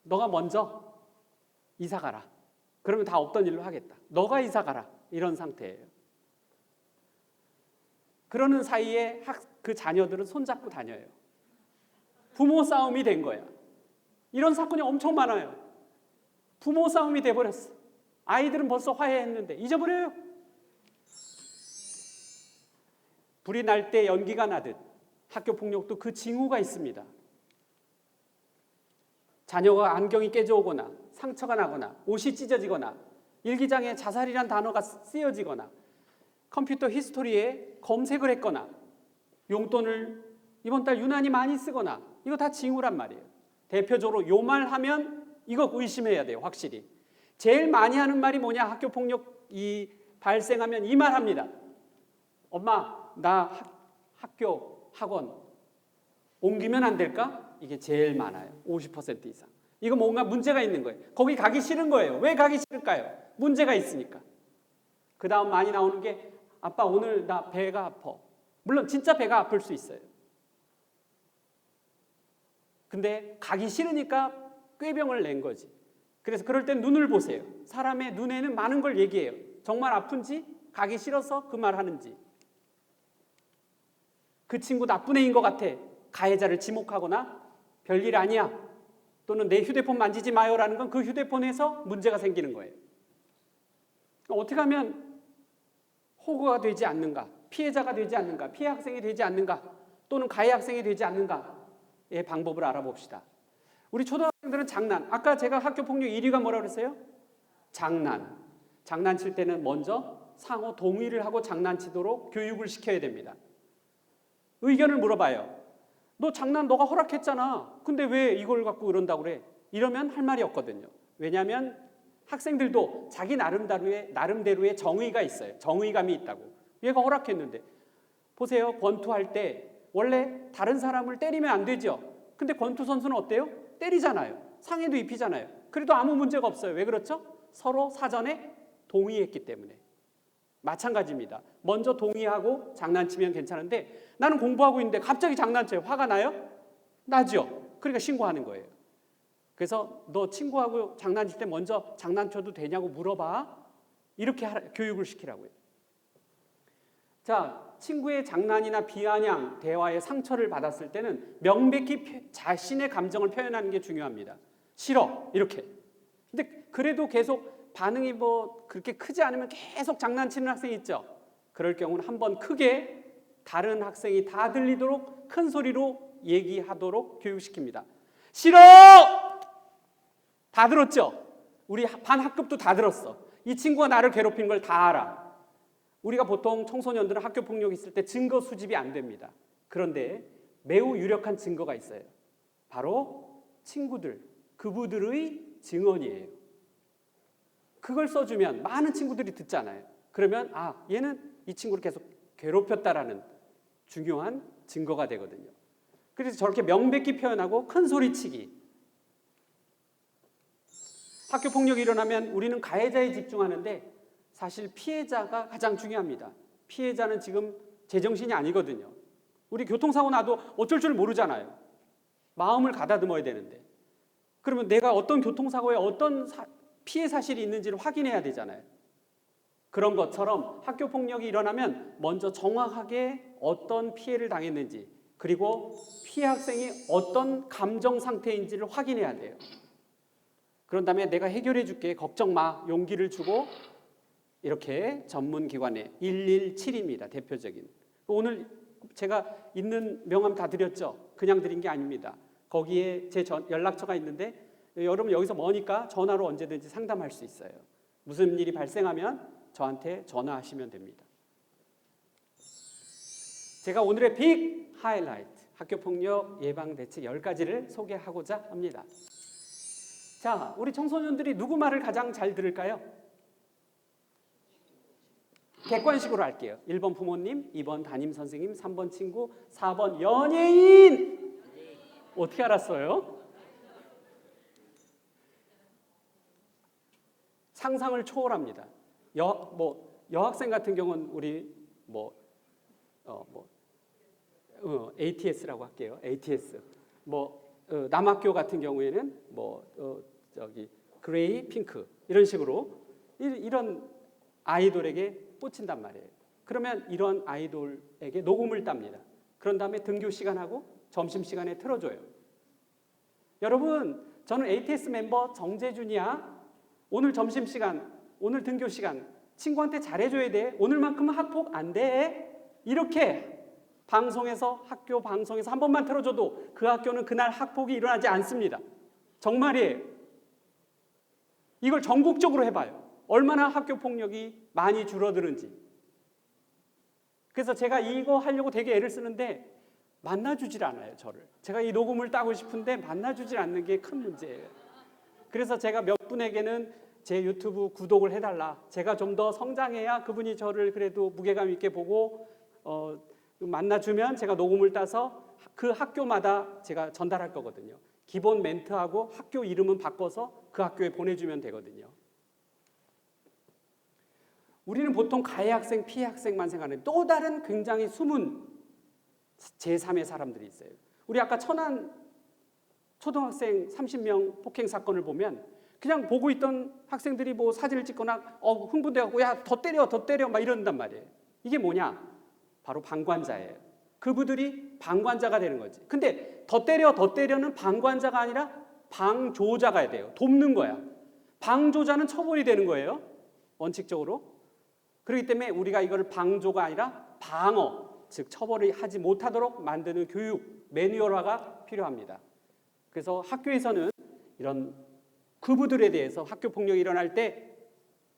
너가 먼저 이사 가라. 그러면 다 없던 일로 하겠다. 너가 이사 가라. 이런 상태예요. 그러는 사이에 그 자녀들은 손잡고 다녀요. 부모 싸움이 된 거야. 이런 사건이 엄청 많아요. 부모 싸움이 돼버렸어. 아이들은 벌써 화해했는데 잊어버려요. 불이 날 때 연기가 나듯 학교폭력도 그 징후가 있습니다. 자녀가 안경이 깨져오거나 상처가 나거나 옷이 찢어지거나 일기장에 자살이란 단어가 쓰여지거나 컴퓨터 히스토리에 검색을 했거나 용돈을 이번 달 유난히 많이 쓰거나 이거 다 징후란 말이에요. 대표적으로 요 말 하면 이거 의심해야 돼요. 확실히. 제일 많이 하는 말이 뭐냐? 학교폭력이 발생하면 이 말 합니다. 엄마 나 학교 학원 옮기면 안 될까? 이게 제일 많아요. 50% 이상. 이거 뭔가 문제가 있는 거예요. 거기 가기 싫은 거예요. 왜 가기 싫을까요? 문제가 있으니까. 그 다음 많이 나오는 게 아빠 오늘 나 배가 아파. 물론 진짜 배가 아플 수 있어요. 근데 가기 싫으니까 꾀병을 낸 거지. 그래서 그럴 땐 눈을 보세요. 사람의 눈에는 많은 걸 얘기해요. 정말 아픈지, 가기 싫어서 그 말 하는지. 그 친구 나쁜 애인 것 같아. 가해자를 지목하거나 별일 아니야. 또는 내 휴대폰 만지지 마요라는 건 그 휴대폰에서 문제가 생기는 거예요. 어떻게 하면 호구가 되지 않는가, 피해자가 되지 않는가, 피해 학생이 되지 않는가, 또는 가해 학생이 되지 않는가의 방법을 알아봅시다. 우리 초등학생들은 장난. 아까 제가 학교 폭력 1위가 뭐라고 그랬어요? 장난. 장난칠 때는 먼저 상호 동의를 하고 장난치도록 교육을 시켜야 됩니다. 의견을 물어봐요. 너 장난 너가 허락했잖아. 근데 왜 이걸 갖고 그런다고 그래? 이러면 할 말이 없거든요. 왜냐하면 학생들도 자기 나름대로의 정의가 있어요. 정의감이 있다고. 얘가 허락했는데. 보세요. 권투할 때 원래 다른 사람을 때리면 안 되죠. 근데 권투 선수는 어때요? 때리잖아요. 상해도 입히잖아요. 그래도 아무 문제가 없어요. 왜 그렇죠? 서로 사전에 동의했기 때문에. 마찬가지입니다. 먼저 동의하고 장난치면 괜찮은데 나는 공부하고 있는데 갑자기 장난쳐요. 화가 나요? 나죠. 그러니까 신고하는 거예요. 그래서 너 친구하고 장난칠 때 먼저 장난쳐도 되냐고 물어봐. 이렇게 교육을 시키라고요. 자, 친구의 장난이나 비아냥, 대화에 상처를 받았을 때는 명백히 자신의 감정을 표현하는 게 중요합니다. 싫어, 이렇게. 근데 그래도 계속 반응이 뭐 그렇게 크지 않으면 계속 장난치는 학생이 있죠. 그럴 경우는 한번 크게 다른 학생이 다 들리도록 큰 소리로 얘기하도록 교육시킵니다. 싫어! 다 들었죠? 우리 반 학급도 다 들었어. 이 친구가 나를 괴롭힌 걸 다 알아. 우리가 보통 청소년들은 학교 폭력이 있을 때 증거 수집이 안 됩니다. 그런데 매우 유력한 증거가 있어요. 바로 친구들, 그부들의 증언이에요. 그걸 써주면 많은 친구들이 듣잖아요. 그러면 얘는 이 친구를 계속 괴롭혔다라는 중요한 증거가 되거든요. 그래서 저렇게 명백히 표현하고 큰 소리치기. 학교 폭력이 일어나면 우리는 가해자에 집중하는데 사실 피해자가 가장 중요합니다. 피해자는 지금 제정신이 아니거든요. 우리 교통사고 나도 어쩔 줄 모르잖아요. 마음을 가다듬어야 되는데. 그러면 내가 어떤 교통사고에 어떤 피해 사실이 있는지를 확인해야 되잖아요. 그런 것처럼 학교 폭력이 일어나면 먼저 정확하게 어떤 피해를 당했는지 그리고 피해 학생이 어떤 감정 상태인지를 확인해야 돼요. 그런 다음에 내가 해결해 줄게. 걱정 마. 용기를 주고 이렇게 전문기관에 117입니다. 대표적인. 오늘 제가 있는 명함 다 드렸죠? 그냥 드린 게 아닙니다. 거기에 제 연락처가 있는데 여러분 여기서 머니까 전화로 언제든지 상담할 수 있어요. 무슨 일이 발생하면 저한테 전화하시면 됩니다. 제가 오늘의 빅 하이라이트, 학교폭력 예방 대책 10가지를 소개하고자 합니다. 자, 우리 청소년들이 누구 말을 가장 잘 들을까요? 객관식으로 할게요. 1번 부모님, 2번 담임 선생님, 3번 친구, 4번 연예인. 어떻게 알았어요? 상상을 초월합니다. 여학생 같은 경우는 우리 ATS라고 할게요. ATS. 남학교 같은 경우에는 그레이, 핑크 이런 식으로 이런 아이돌에게 꽂힌단 말이에요. 그러면 이런 아이돌에게 녹음을 땁니다. 그런 다음에 등교 시간하고 점심시간에 틀어줘요. 여러분, 저는 ATS 멤버 정재준이야. 오늘 점심시간, 오늘 등교시간 친구한테 잘해줘야 돼. 오늘만큼은 학폭 안 돼. 이렇게 학교 방송에서 한 번만 틀어줘도 그 학교는 그날 학폭이 일어나지 않습니다. 정말이에요. 이걸 전국적으로 해봐요. 얼마나 학교 폭력이 많이 줄어드는지. 그래서 제가 이거 하려고 되게 애를 쓰는데 만나주질 않아요, 저를. 제가 이 녹음을 따고 싶은데 만나주질 않는 게 큰 문제예요. 그래서 제가 몇 분에게는 제 유튜브 구독을 해달라. 제가 좀 더 성장해야 그분이 저를 그래도 무게감 있게 보고 만나주면 제가 녹음을 따서 그 학교마다 제가 전달할 거거든요. 기본 멘트하고 학교 이름은 바꿔서 그 학교에 보내주면 되거든요. 우리는 보통 가해 학생, 피해 학생만 생각하는데 또 다른 굉장히 숨은 제3의 사람들이 있어요. 우리 아까 천안 초등학생 30명 폭행 사건을 보면 그냥 보고 있던 학생들이 뭐 사진을 찍거나 흥분돼갖고 야 더 때려 막 이런단 말이에요. 이게 뭐냐? 바로 방관자예요. 그분들이 방관자가 되는 거지. 근데 더 때려는 방관자가 아니라 방조자가 돼요. 돕는 거야. 방조자는 처벌이 되는 거예요. 원칙적으로. 그렇기 때문에 우리가 이걸 방조가 아니라 방어, 즉 처벌을 하지 못하도록 만드는 교육, 매뉴얼화가 필요합니다. 그래서 학교에서는 이런 그부들에 대해서 학교 폭력이 일어날 때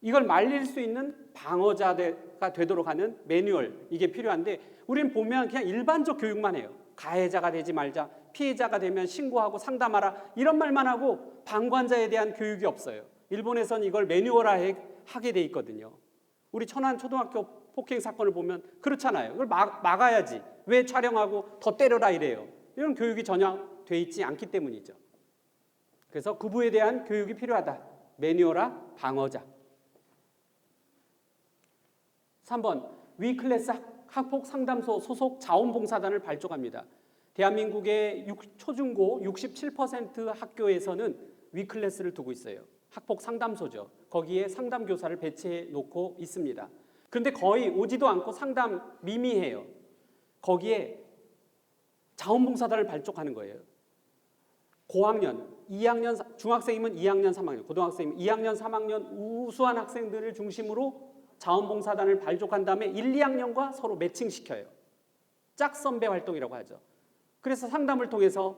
이걸 말릴 수 있는 방어자가 되도록 하는 매뉴얼, 이게 필요한데 우리는 보면 그냥 일반적 교육만 해요. 가해자가 되지 말자, 피해자가 되면 신고하고 상담하라 이런 말만 하고 방관자에 대한 교육이 없어요. 일본에서는 이걸 매뉴얼화하게 돼 있거든요. 우리 천안 초등학교 폭행 사건을 보면 그렇잖아요. 이걸 막아야지. 왜 촬영하고 더 때려라 이래요. 이런 교육이 전혀 돼 있지 않기 때문이죠. 그래서 구부에 대한 교육이 필요하다. 매뉴얼화, 방어자. 3번, 위클래스 학폭 상담소 소속 자원봉사단을 발족합니다. 대한민국의 초중고 67% 학교에서는 위클래스를 두고 있어요. 학폭 상담소죠. 거기에 상담교사를 배치해 놓고 있습니다. 그런데 거의 오지도 않고 상담 미미해요. 거기에 자원봉사단을 발족하는 거예요. 고학년, 2학년, 중학생이면 2학년, 3학년, 고등학생이면 2학년, 3학년 우수한 학생들을 중심으로 자원봉사단을 발족한 다음에 1, 2학년과 서로 매칭시켜요. 짝선배 활동이라고 하죠. 그래서 상담을 통해서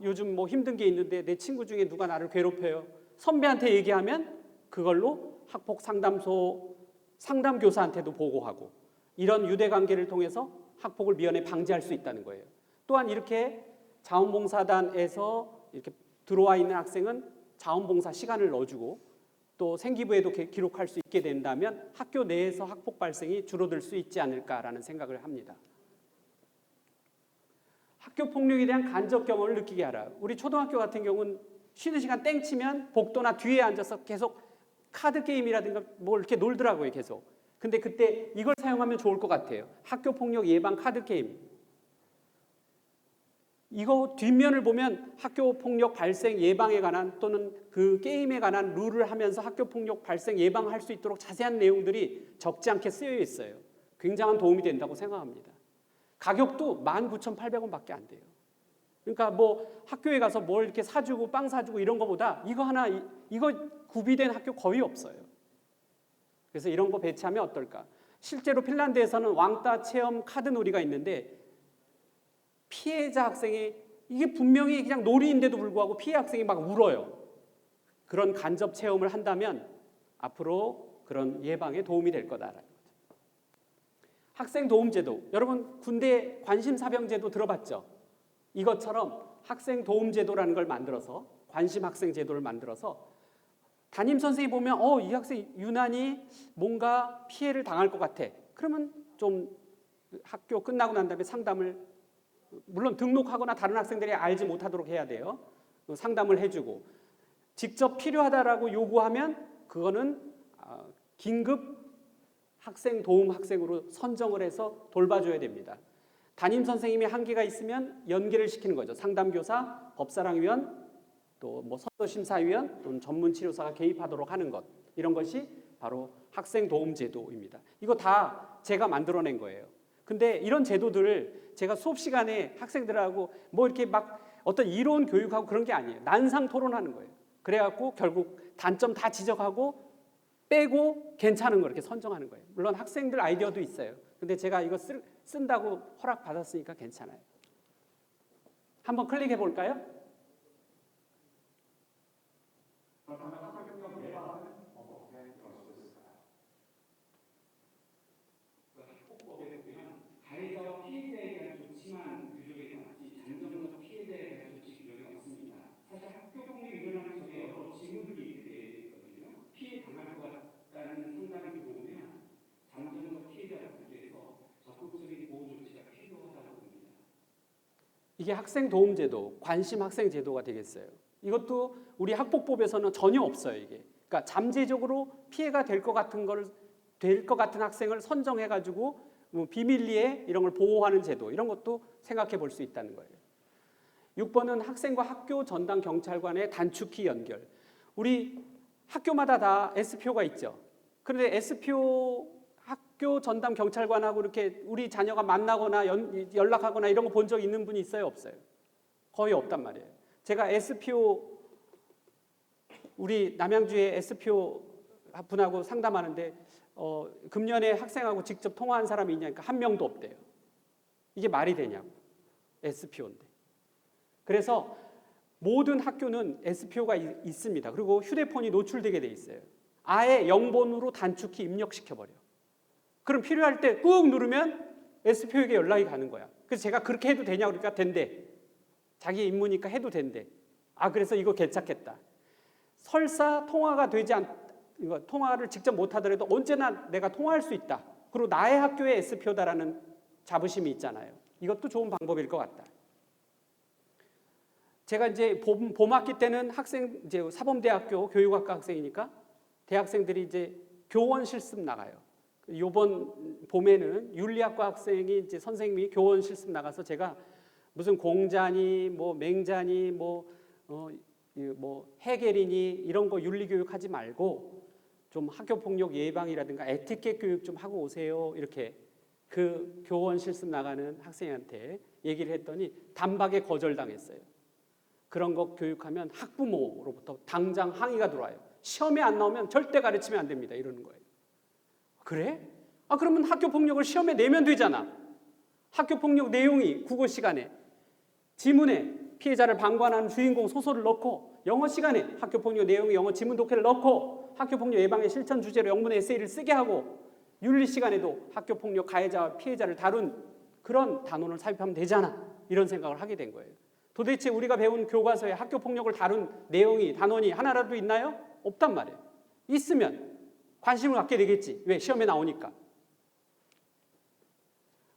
요즘 뭐 힘든 게 있는데 내 친구 중에 누가 나를 괴롭혀요. 선배한테 얘기하면 그걸로 학폭 상담소 상담교사한테도 보고하고 이런 유대관계를 통해서 학폭을 미연에 방지할 수 있다는 거예요. 또한 이렇게 자원봉사단에서 이렇게 들어와 있는 학생은 자원봉사 시간을 넣어주고 또 생기부에도 기록할 수 있게 된다면 학교 내에서 학폭 발생이 줄어들 수 있지 않을까라는 생각을 합니다. 학교 폭력에 대한 간접 경험을 느끼게 하라. 우리 초등학교 같은 경우는 쉬는 시간 땡 치면 복도나 뒤에 앉아서 계속 카드 게임이라든가 뭘 이렇게 놀더라고요, 계속. 근데 그때 이걸 사용하면 좋을 것 같아요. 학교 폭력 예방 카드 게임. 이거 뒷면을 보면 학교 폭력 발생 예방에 관한 또는 그 게임에 관한 룰을 하면서 학교 폭력 발생 예방할 수 있도록 자세한 내용들이 적지 않게 쓰여 있어요. 굉장한 도움이 된다고 생각합니다. 가격도 19,800원밖에 안 돼요. 그러니까 뭐 학교에 가서 뭘 이렇게 사주고 빵 사주고 이런 거보다 이거 하나 이거 구비된 학교 거의 없어요. 그래서 이런 거 배치하면 어떨까? 실제로 핀란드에서는 왕따 체험 카드 놀이가 있는데 피해자 학생이 이게 분명히 그냥 놀이인데도 불구하고 피해 학생이 막 울어요. 그런 간접 체험을 한다면 앞으로 그런 예방에 도움이 될 거다라는 거죠. 학생 도움 제도. 여러분 군대 관심사병제도 들어봤죠? 이것처럼 학생 도움 제도라는 걸 만들어서 관심 학생 제도를 만들어서 담임 선생이 보면 이 학생 유난히 뭔가 피해를 당할 것 같아. 그러면 좀 학교 끝나고 난 다음에 상담을 물론 등록하거나 다른 학생들이 알지 못하도록 해야 돼요. 상담을 해주고 직접 필요하다라고 요구하면 그거는 긴급 학생 도움 학생으로 선정을 해서 돌봐줘야 됩니다. 담임 선생님이 한계가 있으면 연계를 시키는 거죠. 상담교사, 법사랑위원, 또 뭐 선도심사위원 또는 전문치료사가 개입하도록 하는 것, 이런 것이 바로 학생 도움 제도입니다. 이거 다 제가 만들어낸 거예요. 근데 이런 제도들을 제가 수업 시간에 학생들하고 뭐 이렇게 막 어떤 이론 교육하고 그런 게 아니에요. 난상 토론하는 거예요. 그래갖고 결국 단점 다 지적하고 빼고 괜찮은 거 이렇게 선정하는 거예요. 물론 학생들 아이디어도 있어요. 근데 제가 이거 쓴다고 허락 받았으니까 괜찮아요. 한번 클릭해 볼까요? 가해자와 피해자에 대한 조치만 규정에 맞지 잠정적 피해자에 대한 조치 규정이 없습니다. 사실 학교 폭력이 일어나는 전에 여러 징후들이 있거든요. 피해 당할 것 같다는 상담이 들어오면 잠정적 피해자를 관계해서 적극적인 이게 학생 도움 제도, 관심 학생 제도가 되겠어요. 이것도 우리 학폭법에서는 전혀 없어요, 이게. 그러니까 잠재적으로 피해가 될 것 같은 학생을 선정해 가지고 뭐 비밀리에 이런 걸 보호하는 제도, 이런 것도 생각해 볼 수 있다는 거예요. 6번은 학생과 학교 전담 경찰관의 단축키 연결. 우리 학교마다 다 SPO가 있죠. 그런데 SPO 학교 전담 경찰관하고 이렇게 우리 자녀가 만나거나 연락하거나 이런 거 본 적 있는 분이 있어요, 없어요? 거의 없단 말이에요. 제가 SPO 우리 남양주의 SPO 분하고 상담하는데 금년에 학생하고 직접 통화한 사람이 있냐니까 한 명도 없대요. 이게 말이 되냐고. SPO인데. 그래서 모든 학교는 SPO가 있습니다. 그리고 휴대폰이 노출되게 돼 있어요. 아예 0번으로 단축키 입력시켜버려. 그럼 필요할 때 꾹 누르면 SPO에게 연락이 가는 거야. 그래서 제가 그렇게 해도 되냐고 그러니까 된대. 자기 임무니까 해도 된대. 그래서 이거 괜찮겠다. 설사 통화가 되지 통화를 직접 못 하더라도 언제나 내가 통화할 수 있다. 그리고 나의 학교의 SPO다라는 자부심이 있잖아요. 이것도 좋은 방법일 것 같다. 제가 이제 봄학기 때는 이제 사범대학교 교육학과 학생이니까 대학생들이 이제 교원 실습 나가요. 이번 봄에는 윤리학과 학생이 이제 선생님이 교원 실습 나가서 제가 무슨 공자니 뭐 맹자니 뭐 해겔이니 이런 거 윤리 교육하지 말고 좀 학교 폭력 예방이라든가 에티켓 교육 좀 하고 오세요. 이렇게 그 교원 실습 나가는 학생한테 얘기를 했더니 단박에 거절당했어요. 그런 거 교육하면 학부모로부터 당장 항의가 들어와요. 시험에 안 나오면 절대 가르치면 안 됩니다. 이러는 거예요. 그래? 그러면 학교 폭력을 시험에 내면 되잖아. 학교 폭력 내용이 국어 시간에, 지문에 피해자를 방관하는 주인공 소설을 넣고, 영어 시간에 학교 폭력 내용의 영어 지문 독해를 넣고, 학교 폭력 예방의 실천 주제로 영문 에세이를 쓰게 하고, 윤리 시간에도 학교 폭력 가해자와 피해자를 다룬 그런 단원을 삽입하면 되잖아. 이런 생각을 하게 된 거예요. 도대체 우리가 배운 교과서에 학교 폭력을 다룬 내용이, 단원이 하나라도 있나요? 없단 말이에요. 있으면 관심을 갖게 되겠지. 왜? 시험에 나오니까.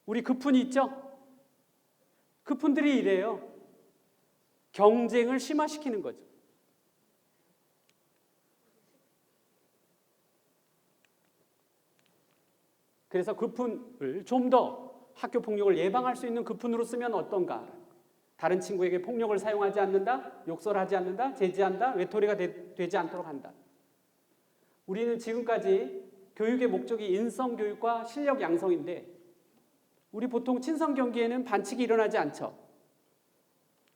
우리 그푼이 있죠? 그푼들이 이래요. 경쟁을 심화시키는 거죠. 그래서 그푼을 좀 더 학교 폭력을 예방할 수 있는 그푼으로 쓰면 어떤가? 다른 친구에게 폭력을 사용하지 않는다, 욕설하지 않는다, 제지한다, 외톨이가 되지 않도록 한다. 우리는 지금까지 교육의 목적이 인성교육과 실력 양성인데 우리 보통 친선 경기에는 반칙이 일어나지 않죠.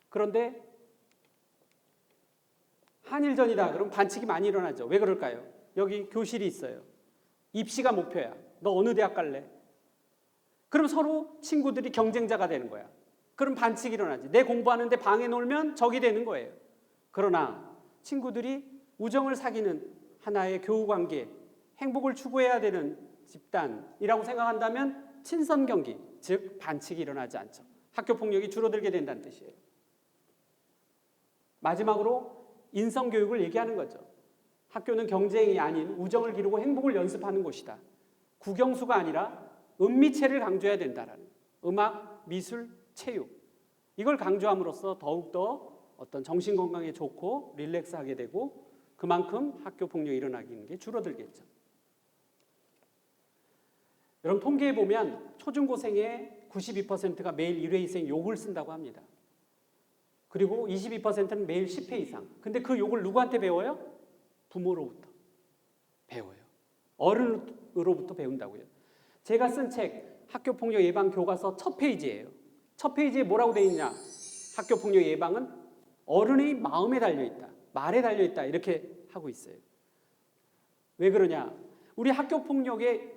그런데 한일전이다 그럼 반칙이 많이 일어나죠. 왜 그럴까요? 여기 교실이 있어요. 입시가 목표야. 너 어느 대학 갈래? 그럼 서로 친구들이 경쟁자가 되는 거야. 그럼 반칙이 일어나지. 내 공부하는데 방해 놀면 적이 되는 거예요. 그러나 친구들이 우정을 사귀는 하나의 교우관계, 행복을 추구해야 되는 집단이라고 생각한다면 친선 경기, 즉 반칙이 일어나지 않죠. 학교 폭력이 줄어들게 된다는 뜻이에요. 마지막으로 인성교육을 얘기하는 거죠. 학교는 경쟁이 아닌 우정을 기르고 행복을 연습하는 곳이다. 국영수가 아니라 은미체를 강조해야 된다라는 음악, 미술, 체육 이걸 강조함으로써 더욱더 어떤 정신건강에 좋고 릴렉스하게 되고 그만큼 학교 폭력이 일어나는 게 줄어들겠죠. 여러분 통계에 보면 초중고생의 92%가 매일 1회 이상 욕을 쓴다고 합니다. 그리고 22%는 매일 10회 이상. 근데 그 욕을 누구한테 배워요? 부모로부터 배워요. 어른으로부터 배운다고요. 제가 쓴 책 학교폭력 예방 교과서 첫 페이지예요. 첫 페이지에 뭐라고 되어 있냐? 학교폭력 예방은 어른의 마음에 달려있다. 말에 달려있다. 이렇게 하고 있어요. 왜 그러냐? 우리 학교폭력의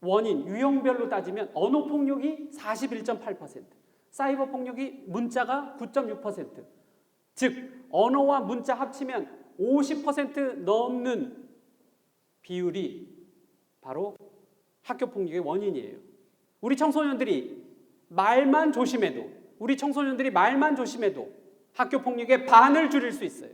원인, 유형별로 따지면 언어폭력이 41.8%, 사이버폭력이 문자가 9.6%, 즉 언어와 문자 합치면 50% 넘는 비율이 바로 학교폭력의 원인이에요. 우리 청소년들이 말만 조심해도 학교폭력의 반을 줄일 수 있어요.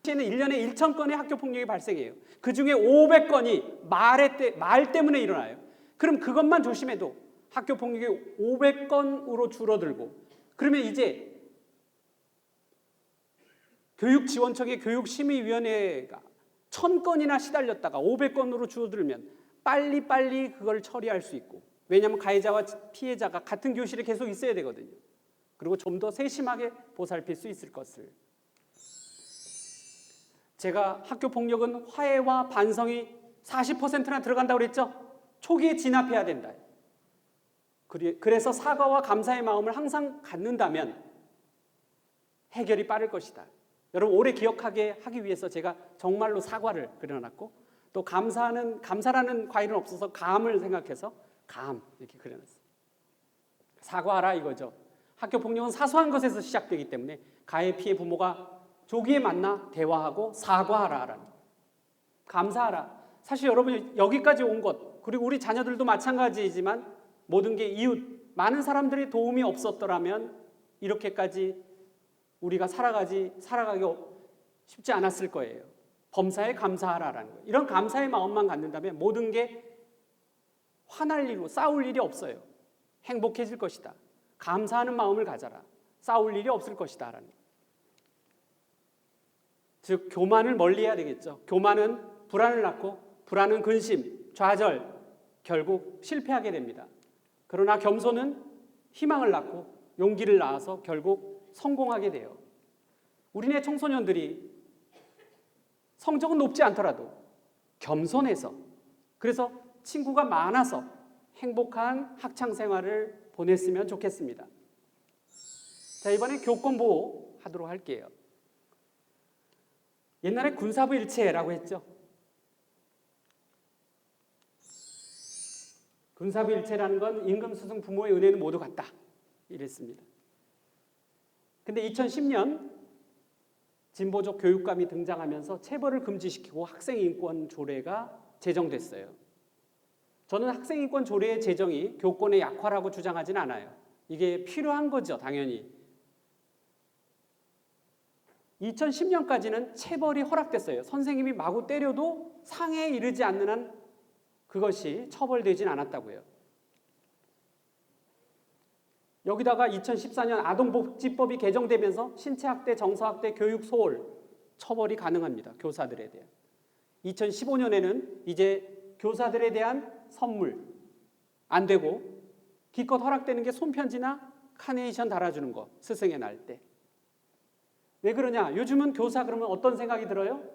시에는 1년에 1,000건의 학교폭력이 발생해요. 그중에 500건이 말 때문에 일어나요. 그럼 그것만 조심해도 학교폭력이 500건으로 줄어들고 그러면 이제 교육지원청의 교육심의위원회가 1000건이나 시달렸다가 500건으로 줄어들면 빨리빨리 그걸 처리할 수 있고, 왜냐하면 가해자와 피해자가 같은 교실에 계속 있어야 되거든요. 그리고 좀 더 세심하게 보살필 수 있을 것을. 제가 학교 폭력은 화해와 반성이 40%나 들어간다고 그랬죠? 초기에 진압해야 된다. 그래서 사과와 감사의 마음을 항상 갖는다면 해결이 빠를 것이다. 여러분, 오래 기억하게 하기 위해서 제가 정말로 사과를 그려놨고, 또 감사라는 과일은 없어서 감을 생각해서 감 이렇게 그려놨어요. 사과하라 이거죠. 학교 폭력은 사소한 것에서 시작되기 때문에 가해 피해 부모가 조기에 만나 대화하고 사과하라라는, 감사하라. 사실 여러분, 여기까지 온 것, 그리고 우리 자녀들도 마찬가지이지만 모든 게 이웃, 많은 사람들의 도움이 없었더라면 이렇게까지 우리가 살아가기 쉽지 않았을 거예요. 범사에 감사하라라는 거예요. 이런 감사의 마음만 갖는다면 모든 게 화날 일로 싸울 일이 없어요. 행복해질 것이다. 감사하는 마음을 가져라. 싸울 일이 없을 것이다 라는 거예요. 즉 교만을 멀리해야 되겠죠. 교만은 불안을 낳고, 불안은 근심, 좌절, 결국 실패하게 됩니다. 그러나 겸손은 희망을 낳고 용기를 낳아서 결국 성공하게 돼요. 우리네 청소년들이 성적은 높지 않더라도 겸손해서, 그래서 친구가 많아서 행복한 학창 생활을 보냈으면 좋겠습니다. 자, 이번에 교권보호 하도록 할게요. 옛날에 군사부 일체라고 했죠. 군사부 일체라는 건 임금 스승 부모의 은혜는 모두 같다 이랬습니다. 근데 2010년 진보적 교육감이 등장하면서 체벌을 금지시키고 학생인권 조례가 제정됐어요. 저는 학생인권 조례의 제정이 교권의 약화라고 주장하진 않아요. 이게 필요한 거죠, 당연히. 2010년까지는 체벌이 허락됐어요. 선생님이 마구 때려도 상해에 이르지 않는 한 그것이 처벌되진 않았다고요. 여기다가 2014년 아동복지법이 개정되면서 신체학대, 정서학대, 교육 소홀 처벌이 가능합니다. 교사들에 대한. 2015년에는 이제 교사들에 대한 선물 안 되고 기껏 허락되는 게 손편지나 카네이션 달아주는 거, 스승의 날 때. 왜 그러냐? 요즘은 교사 그러면 어떤 생각이 들어요?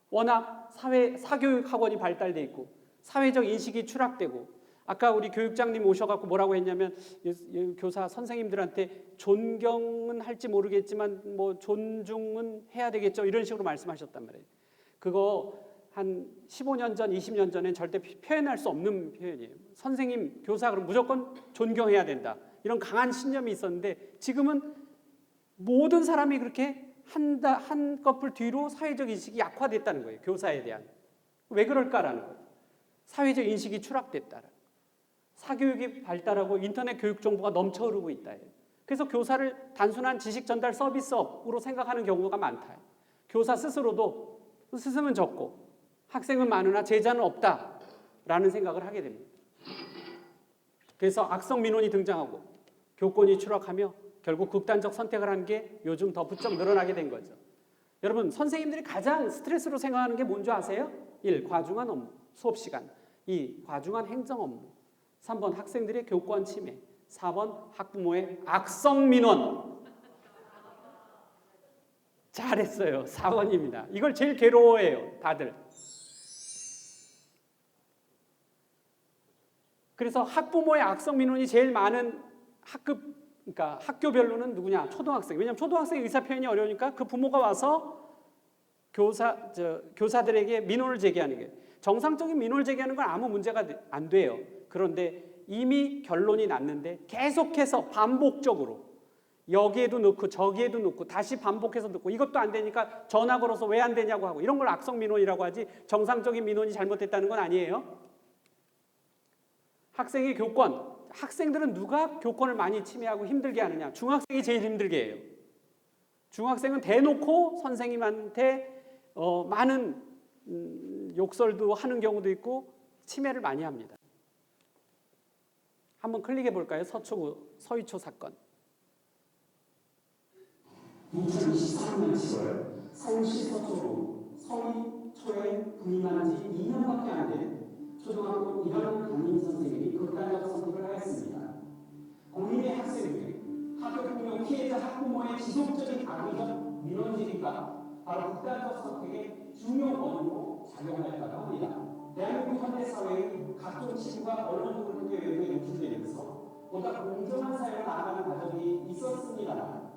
워낙 사교육 학원이 발달돼 있고 사회적 인식이 추락되고, 아까 우리 교육장님 오셔갖고 뭐라고 했냐면, 교사 선생님들한테 존경은 할지 모르겠지만 뭐 존중은 해야 되겠죠, 이런 식으로 말씀하셨단 말이에요. 그거 한 15년 전, 20년 전엔 절대 표현할 수 없는 표현이에요. 선생님, 교사 그럼 무조건 존경해야 된다, 이런 강한 신념이 있었는데 지금은 모든 사람이 그렇게 한꺼풀 뒤로 사회적 인식이 약화됐다는 거예요. 교사에 대한. 왜 그럴까라는 거예요. 사회적 인식이 추락됐다라는, 사교육이 발달하고 인터넷 교육 정보가 넘쳐 흐르고 있다. 그래서 교사를 단순한 지식 전달 서비스업으로 생각하는 경우가 많다. 교사 스스로도 스승은 적고 학생은 많으나 제자는 없다라는 생각을 하게 됩니다. 그래서 악성 민원이 등장하고 교권이 추락하며 결국 극단적 선택을 한 게 요즘 더 부쩍 늘어나게 된 거죠. 여러분, 선생님들이 가장 스트레스로 생각하는 게 뭔지 아세요? 1. 과중한 업무, 수업 시간. 2. 과중한 행정 업무. 3번 학생들의 교권 침해. 4번 학부모의 악성 민원. 잘했어요. 4번입니다. 이걸 제일 괴로워해요, 다들. 그래서 학부모의 악성 민원이 제일 많은 그러니까 학교별로는 누구냐? 초등학생. 왜냐하면 초등학생의 의사 표현이 어려우니까 그 부모가 와서 교사들에게 민원을 제기하는 게, 정상적인 민원을 제기하는 건 아무 문제가 안 돼요. 그런데 이미 결론이 났는데 계속해서 반복적으로 여기에도 넣고 저기에도 넣고 다시 반복해서 넣고 이것도 안 되니까 전화 걸어서 왜 안 되냐고 하고, 이런 걸 악성 민원이라고 하지 정상적인 민원이 잘못됐다는 건 아니에요. 학생의 교권, 학생들은 누가 교권을 많이 침해하고 힘들게 하느냐? 중학생이 제일 힘들게 해요. 중학생은 대놓고 선생님한테 많은 욕설도 하는 경우도 있고 침해를 많이 합니다. 한번 클릭해 볼까요? 서희초 사건. 2023년 7월 서울시 서초구 서울초에 부임한 지 2년밖에 안 된 초등학교 1학년 담임 선생님이 극단적 선택을 하였습니다. 공인의 학생들, 학교폭력 피해자 학부모의 지속적인 악의적 민원질의가 바로 극단적 선택의 중요 원인으로 작용하였다고 합니다. 대한민국 현대사회의 각종 친구가 언론을 통해 외부에 노출되면서 보다 공정한 사회로 나아가는 과정이 있었습니다만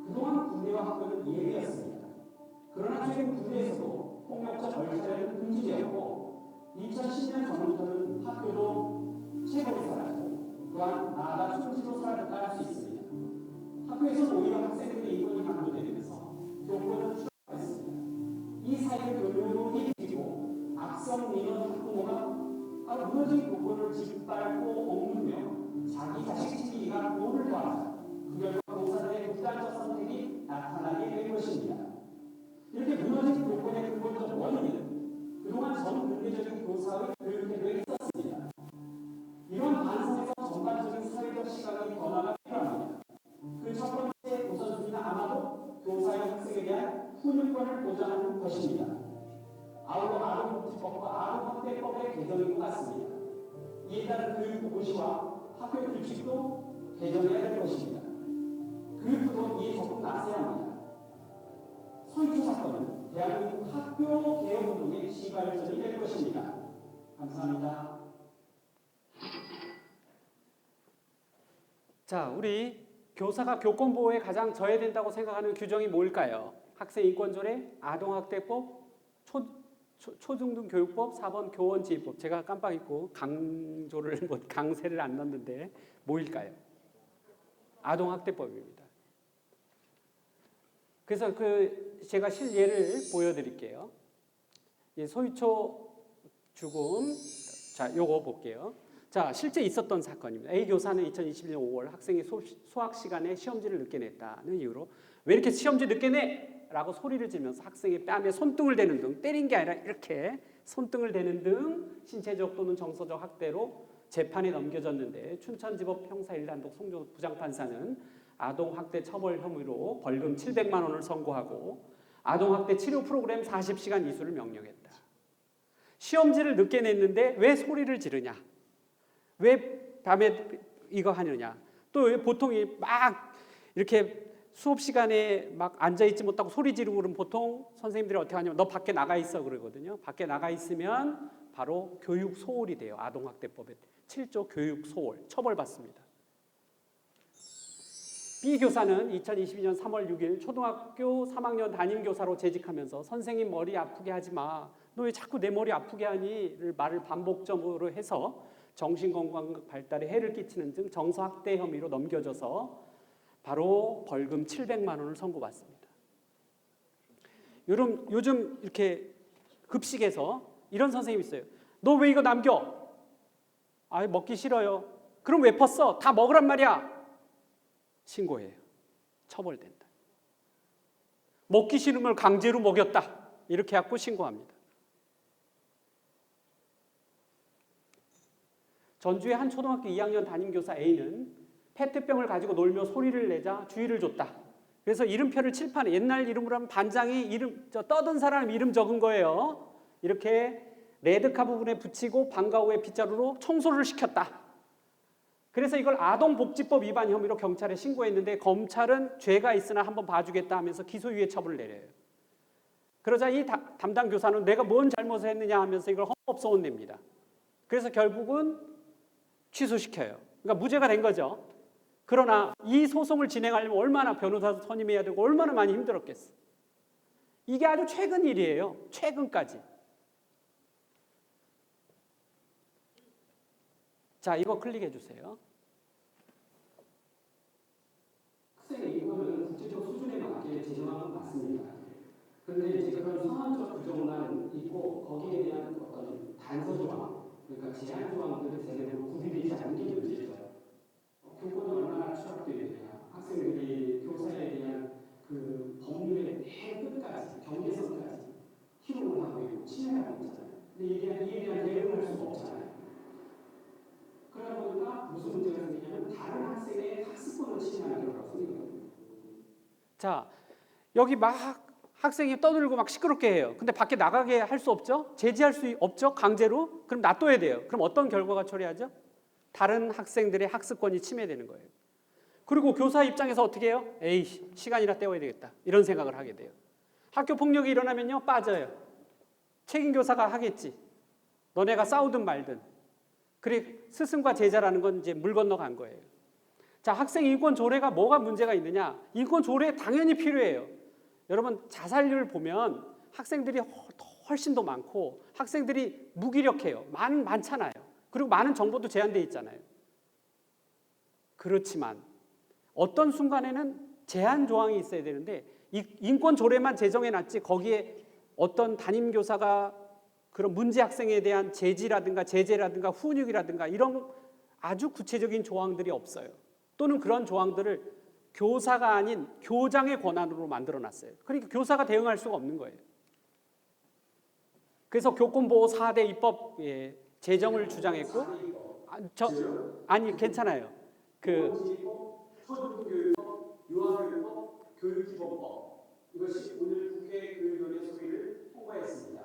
그동안 군대와 학교는 예외였습니다. 그러나 최근 군대에서도 폭력적 얼차려는 금지되었고 2010년 전부터는 학교도 체벌이 사라지고 또한 나아가 총지로 사라졌다 할 수 있습니다. 학교에서는 오히려 학생들의 인권이 강조되면서 교권을 추락했습니다. 이 사회의 교육이 지고 악성 민원 학부모가 바로 무너진 교권을 짓밟고 억누르며 자기 자식 지키기가 도를 더하자 그 결과 교사들의 극단적 선택이 나타나게 된 것입니다. 이렇게 무너진 교권의 근본적 원인은 그동안 전 근대적인 교사의 교육태도에 있었습니다. 이런 반성에서 전반적인 사회적 시각의 변화가 필요합니다. 그 첫 번째 우선순위는 아마도 교사의 학생에 대한 훈육권을 보장하는 것입니다. 아울러 아동복지법과 아동학대법의 개정인 것 같습니다. 이에 따른 교육보고시와 학교 규칙도 개정해야 될 것입니다. 교육부도 이에 적극 나서야 합니다. 서희초 사건은 대한민국 학교 개혁운동의 시발점이 될 것입니다. 감사합니다. 자, 우리 교사가 교권 보호에 가장 져야 된다고 생각하는 규정이 뭘까요? 학생 인권조례, 아동학대법, 초중등교육법, 4번 교원지휘법. 제가 깜빡 잊고 강세를 안 넣었는데 뭐일까요? 아동학대법입니다. 그래서 제가 실예를 보여드릴게요. 소유초 죽음. 자, 요거 볼게요. 자, 실제 있었던 사건입니다. A 교사는 2021년 5월 학생이 수학 시간에 시험지를 늦게 냈다는 이유로 왜 이렇게 시험지 늦게 내? 라고 소리를 지르면서 학생의 뺨에 손등을 대는 등 때린 게 아니라 이렇게 손등을 대는 등 신체적 또는 정서적 학대로 재판에 넘겨졌는데 춘천지법 형사 1단독 송조 부장판사는 아동학대 처벌 혐의로 벌금 700만 원을 선고하고 아동학대 치료 프로그램 40시간 이수를 명령했다. 시험지를 늦게 냈는데 왜 소리를 지르냐? 왜 밤에 이거 하느냐? 또 왜 보통 막 이렇게 수업 시간에 막 앉아 있지 못하고 소리 지르고 그러면 보통 선생님들이 어떻게 하냐면 너 밖에 나가 있어 그러거든요. 밖에 나가 있으면 바로 교육 소홀이 돼요. 아동학대법에 7조 교육 소홀 처벌받습니다. B 교사는 2022년 3월 6일 초등학교 3학년 담임교사로 재직하면서 선생님 머리 아프게 하지 마. 너 왜 자꾸 내 머리 아프게 하니?를 말을 반복적으로 해서 정신건강 발달에 해를 끼치는 등 정서학대 혐의로 넘겨져서 바로 벌금 700만 원을 선고받습니다. 요즘 이렇게 급식에서 이런 선생님이 있어요. 너 왜 이거 남겨? 아, 먹기 싫어요. 그럼 왜 펐어? 다 먹으란 말이야. 신고해요. 처벌된다. 먹기 싫은 걸 강제로 먹였다. 이렇게 해갖고 신고합니다. 전주의 한 초등학교 2학년 담임교사 A는 페트병을 가지고 놀며 소리를 내자 주의를 줬다. 그래서 이름표를 칠판에 옛날 이름으로 하면 반장이 떠든 사람 이름 적은 거예요. 이렇게 레드카 부분에 붙이고 방과 후에 빗자루로 청소를 시켰다. 그래서 이걸 아동복지법 위반 혐의로 경찰에 신고했는데 검찰은 죄가 있으나 한번 봐주겠다 하면서 기소유예 처분을 내려요. 그러자 이 담당 교사는 내가 뭔 잘못을 했느냐 하면서 이걸 헌법소원 냅니다. 그래서 결국은 취소시켜요. 그러니까 무죄가 된 거죠. 그러나 이 소송을 진행하려면 얼마나 변호사도 선임해야 되고 얼마나 많이 힘들었겠어. 이게 아주 최근 일이에요. 최근까지. 자, 이거 클릭해 주세요. 학생의 인권은 국제적 수준에 맞게 제정한 건 맞습니다. 그런데 이제 그런 선언적 규정만 있고 거기에 대한 어떤 단서 조항, 그러니까 제한 조항들이 제대로 구비되지 않는 게 문제죠. 교권이 얼마나 추락되느냐, 학생들이 교사에 대한 그 법률의 맨 끝까지 경계선까지 희롱을 하고 있고 침해하고 있잖아요. 근데 이에 대한 대응을 할 수가 없잖아요. 그러다 보니까 무슨 문제가 생기냐면 다른 학생의 학습권을 침해하는 경우가 생기거든요. 자, 여기 막 학생이 떠들고 막 시끄럽게 해요. 근데 밖에 나가게 할 수 없죠? 제지할 수 없죠? 강제로? 그럼 놔둬야 돼요. 그럼 어떤 결과가 초래하죠? 다른 학생들의 학습권이 침해되는 거예요. 그리고 교사 입장에서 어떻게 해요? 에이, 시간이나 때워야 되겠다. 이런 생각을 하게 돼요. 학교 폭력이 일어나면요, 빠져요. 책임 교사가 하겠지. 너네가 싸우든 말든. 그래, 스승과 제자라는 건 이제 물 건너간 거예요. 자, 학생 인권 조례가 뭐가 문제가 있느냐? 인권 조례 당연히 필요해요. 여러분, 자살률 보면 학생들이 훨씬 더 많고 학생들이 무기력해요. 많잖아요. 그리고 많은 정보도 제한되어 있잖아요. 그렇지만 어떤 순간에는 제한 조항이 있어야 되는데 인권 조례만 제정해놨지 거기에 어떤 담임 교사가 그런 문제 학생에 대한 제지라든가 제재라든가 훈육이라든가 이런 아주 구체적인 조항들이 없어요. 또는 그런 조항들을 교사가 아닌 교장의 권한으로 만들어놨어요. 그러니까 교사가 대응할 수가 없는 거예요. 그래서 교권보호 4대 입법 제정을 주장했고, 아니 괜찮아요. 초중교육법, 유아교육법, 교육기본법 이것이 오늘 국회 교육위원회 소위를 통과했습니다.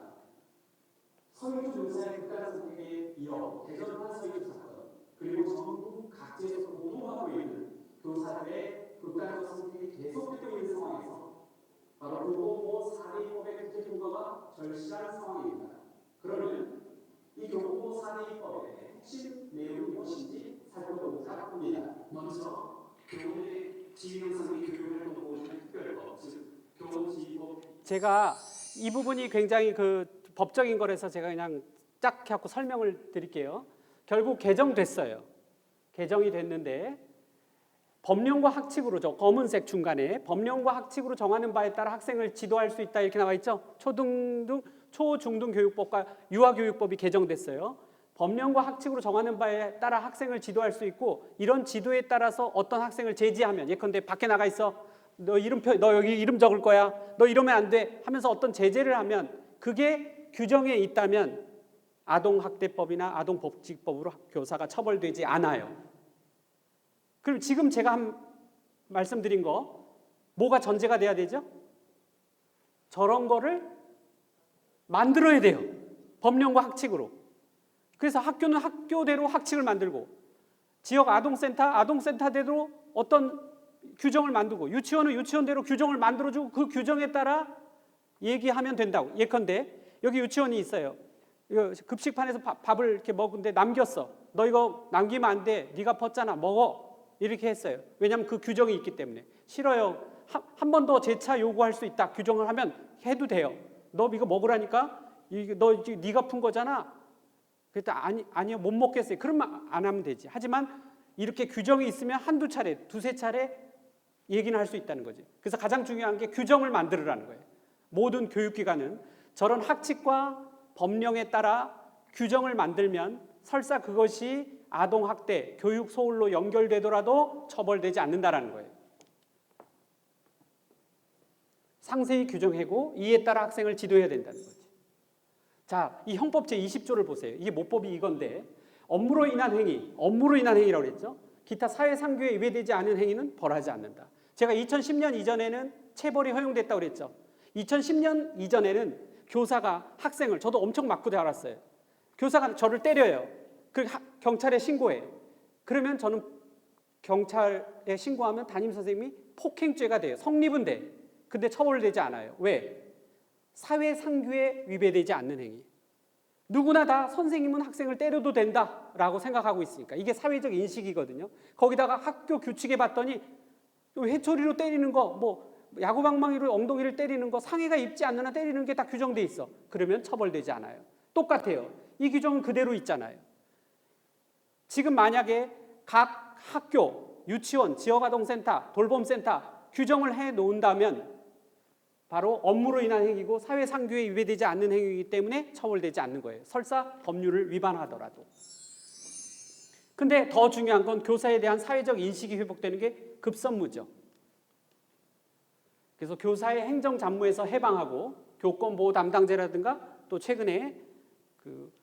서유주 교사의 극단 선택에 이어 대전판 서유주 사건 그리고 전국 각지에서 보도하고 있는 교사들의 극단적 선택이 계속되고 있는 상황에서 바로 교권보호 4대 입법의 국회 통과가 절실한 상황입니다. 그러면 이 교권보호 4대 입법의 핵심 내용이 무엇인지 살펴보고자 합니다. 먼저 교원의 지휘영상 및 교육활동보호준의 특별법, 즉 교원지휘법. 제가 이 부분이 굉장히 법적인 거라서 제가 그냥 쫙 해갖고 설명을 드릴게요. 결국 개정됐어요. 개정이 됐는데 법령과 학칙으로 검은색 중간에 법령과 학칙으로 정하는 바에 따라 학생을 지도할 수 있다 이렇게 나와 있죠. 초중등교육법과 유아교육법이 개정됐어요. 법령과 학칙으로 정하는 바에 따라 학생을 지도할 수 있고 이런 지도에 따라서 어떤 학생을 제지하면 예컨대 밖에 나가 있어. 너 여기 이름 적을 거야. 너 이러면 안 돼. 하면서 어떤 제재를 하면 그게 규정에 있다면 아동학대법이나 아동복지법으로 교사가 처벌되지 않아요. 그럼 지금 제가 말씀드린 거 뭐가 전제가 돼야 되죠? 저런 거를 만들어야 돼요. 법령과 학칙으로. 그래서 학교는 학교대로 학칙을 만들고 지역 아동센터대로 어떤 규정을 만들고 유치원은 유치원대로 규정을 만들어주고 그 규정에 따라 얘기하면 된다고. 예컨대 여기 유치원이 있어요. 급식판에서 밥을 이렇게 먹는데 남겼어. 너 이거 남기면 안 돼. 네가 벗잖아. 먹어. 이렇게 했어요. 왜냐하면 그 규정이 있기 때문에. 싫어요. 한 번 더 재차 요구할 수 있다. 규정을 하면 해도 돼요. 너 이거 먹으라니까? 너 네가 푼 거잖아. 그랬더니 아니요. 못 먹겠어요. 그러면 안 하면 되지. 하지만 이렇게 규정이 있으면 한두 차례, 두세 차례 얘기는 할 수 있다는 거지. 그래서 가장 중요한 게 규정을 만들으라는 거예요. 모든 교육기관은 저런 학칙과 법령에 따라 규정을 만들면 설사 그것이 아동학대, 교육 소홀로 연결되더라도 처벌되지 않는다라는 거예요. 상세히 규정하고 이에 따라 학생을 지도해야 된다는 거지. 자, 이 형법 제20조를 보세요. 이게 모법이 이건데 업무로 인한 행위라고 그랬죠. 기타 사회상규에 위배되지 않은 행위는 벌하지 않는다. 제가 2010년 이전에는 체벌이 허용됐다고 그랬죠. 2010년 이전에는 교사가 학생을, 저도 엄청 맞고 자랐어요. 교사가 저를 때려요. 경찰에 신고해. 그러면 저는 경찰에 신고하면 담임선생님이 폭행죄가 돼요. 성립은 돼. 근데 처벌되지 않아요. 왜? 사회상규에 위배되지 않는 행위. 누구나 다 선생님은 학생을 때려도 된다라고 생각하고 있으니까. 이게 사회적 인식이거든요. 거기다가 학교 규칙에 봤더니 회초리로 때리는 거, 야구방망이로 엉덩이를 때리는 거, 상해가 입지 않는 한 때리는 게 다 규정돼 있어. 그러면 처벌되지 않아요. 똑같아요. 이 규정은 그대로 있잖아요. 지금 만약에 각 학교, 유치원, 지역아동센터, 돌봄센터 규정을 해놓는다면 바로 업무로 인한 행위고 사회상규에 위배되지 않는 행위이기 때문에 처벌되지 않는 거예요. 설사 법률을 위반하더라도. 근데 더 중요한 건 교사에 대한 사회적 인식이 회복되는 게 급선무죠. 그래서 교사의 행정잡무에서 해방하고 교권보호 담당제라든가 또 최근에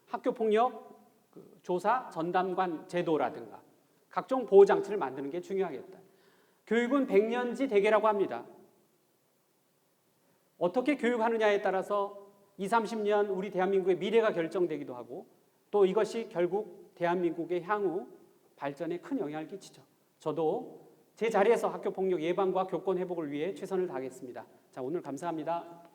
학교폭력 조사 전담관 제도라든가 각종 보호장치를 만드는 게 중요하겠다. 교육은 백년지 대계라고 합니다. 어떻게 교육하느냐에 따라서 20, 30년 우리 대한민국의 미래가 결정되기도 하고 또 이것이 결국 대한민국의 향후 발전에 큰 영향을 끼치죠. 저도 제 자리에서 학교폭력 예방과 교권 회복을 위해 최선을 다하겠습니다. 자, 오늘 감사합니다.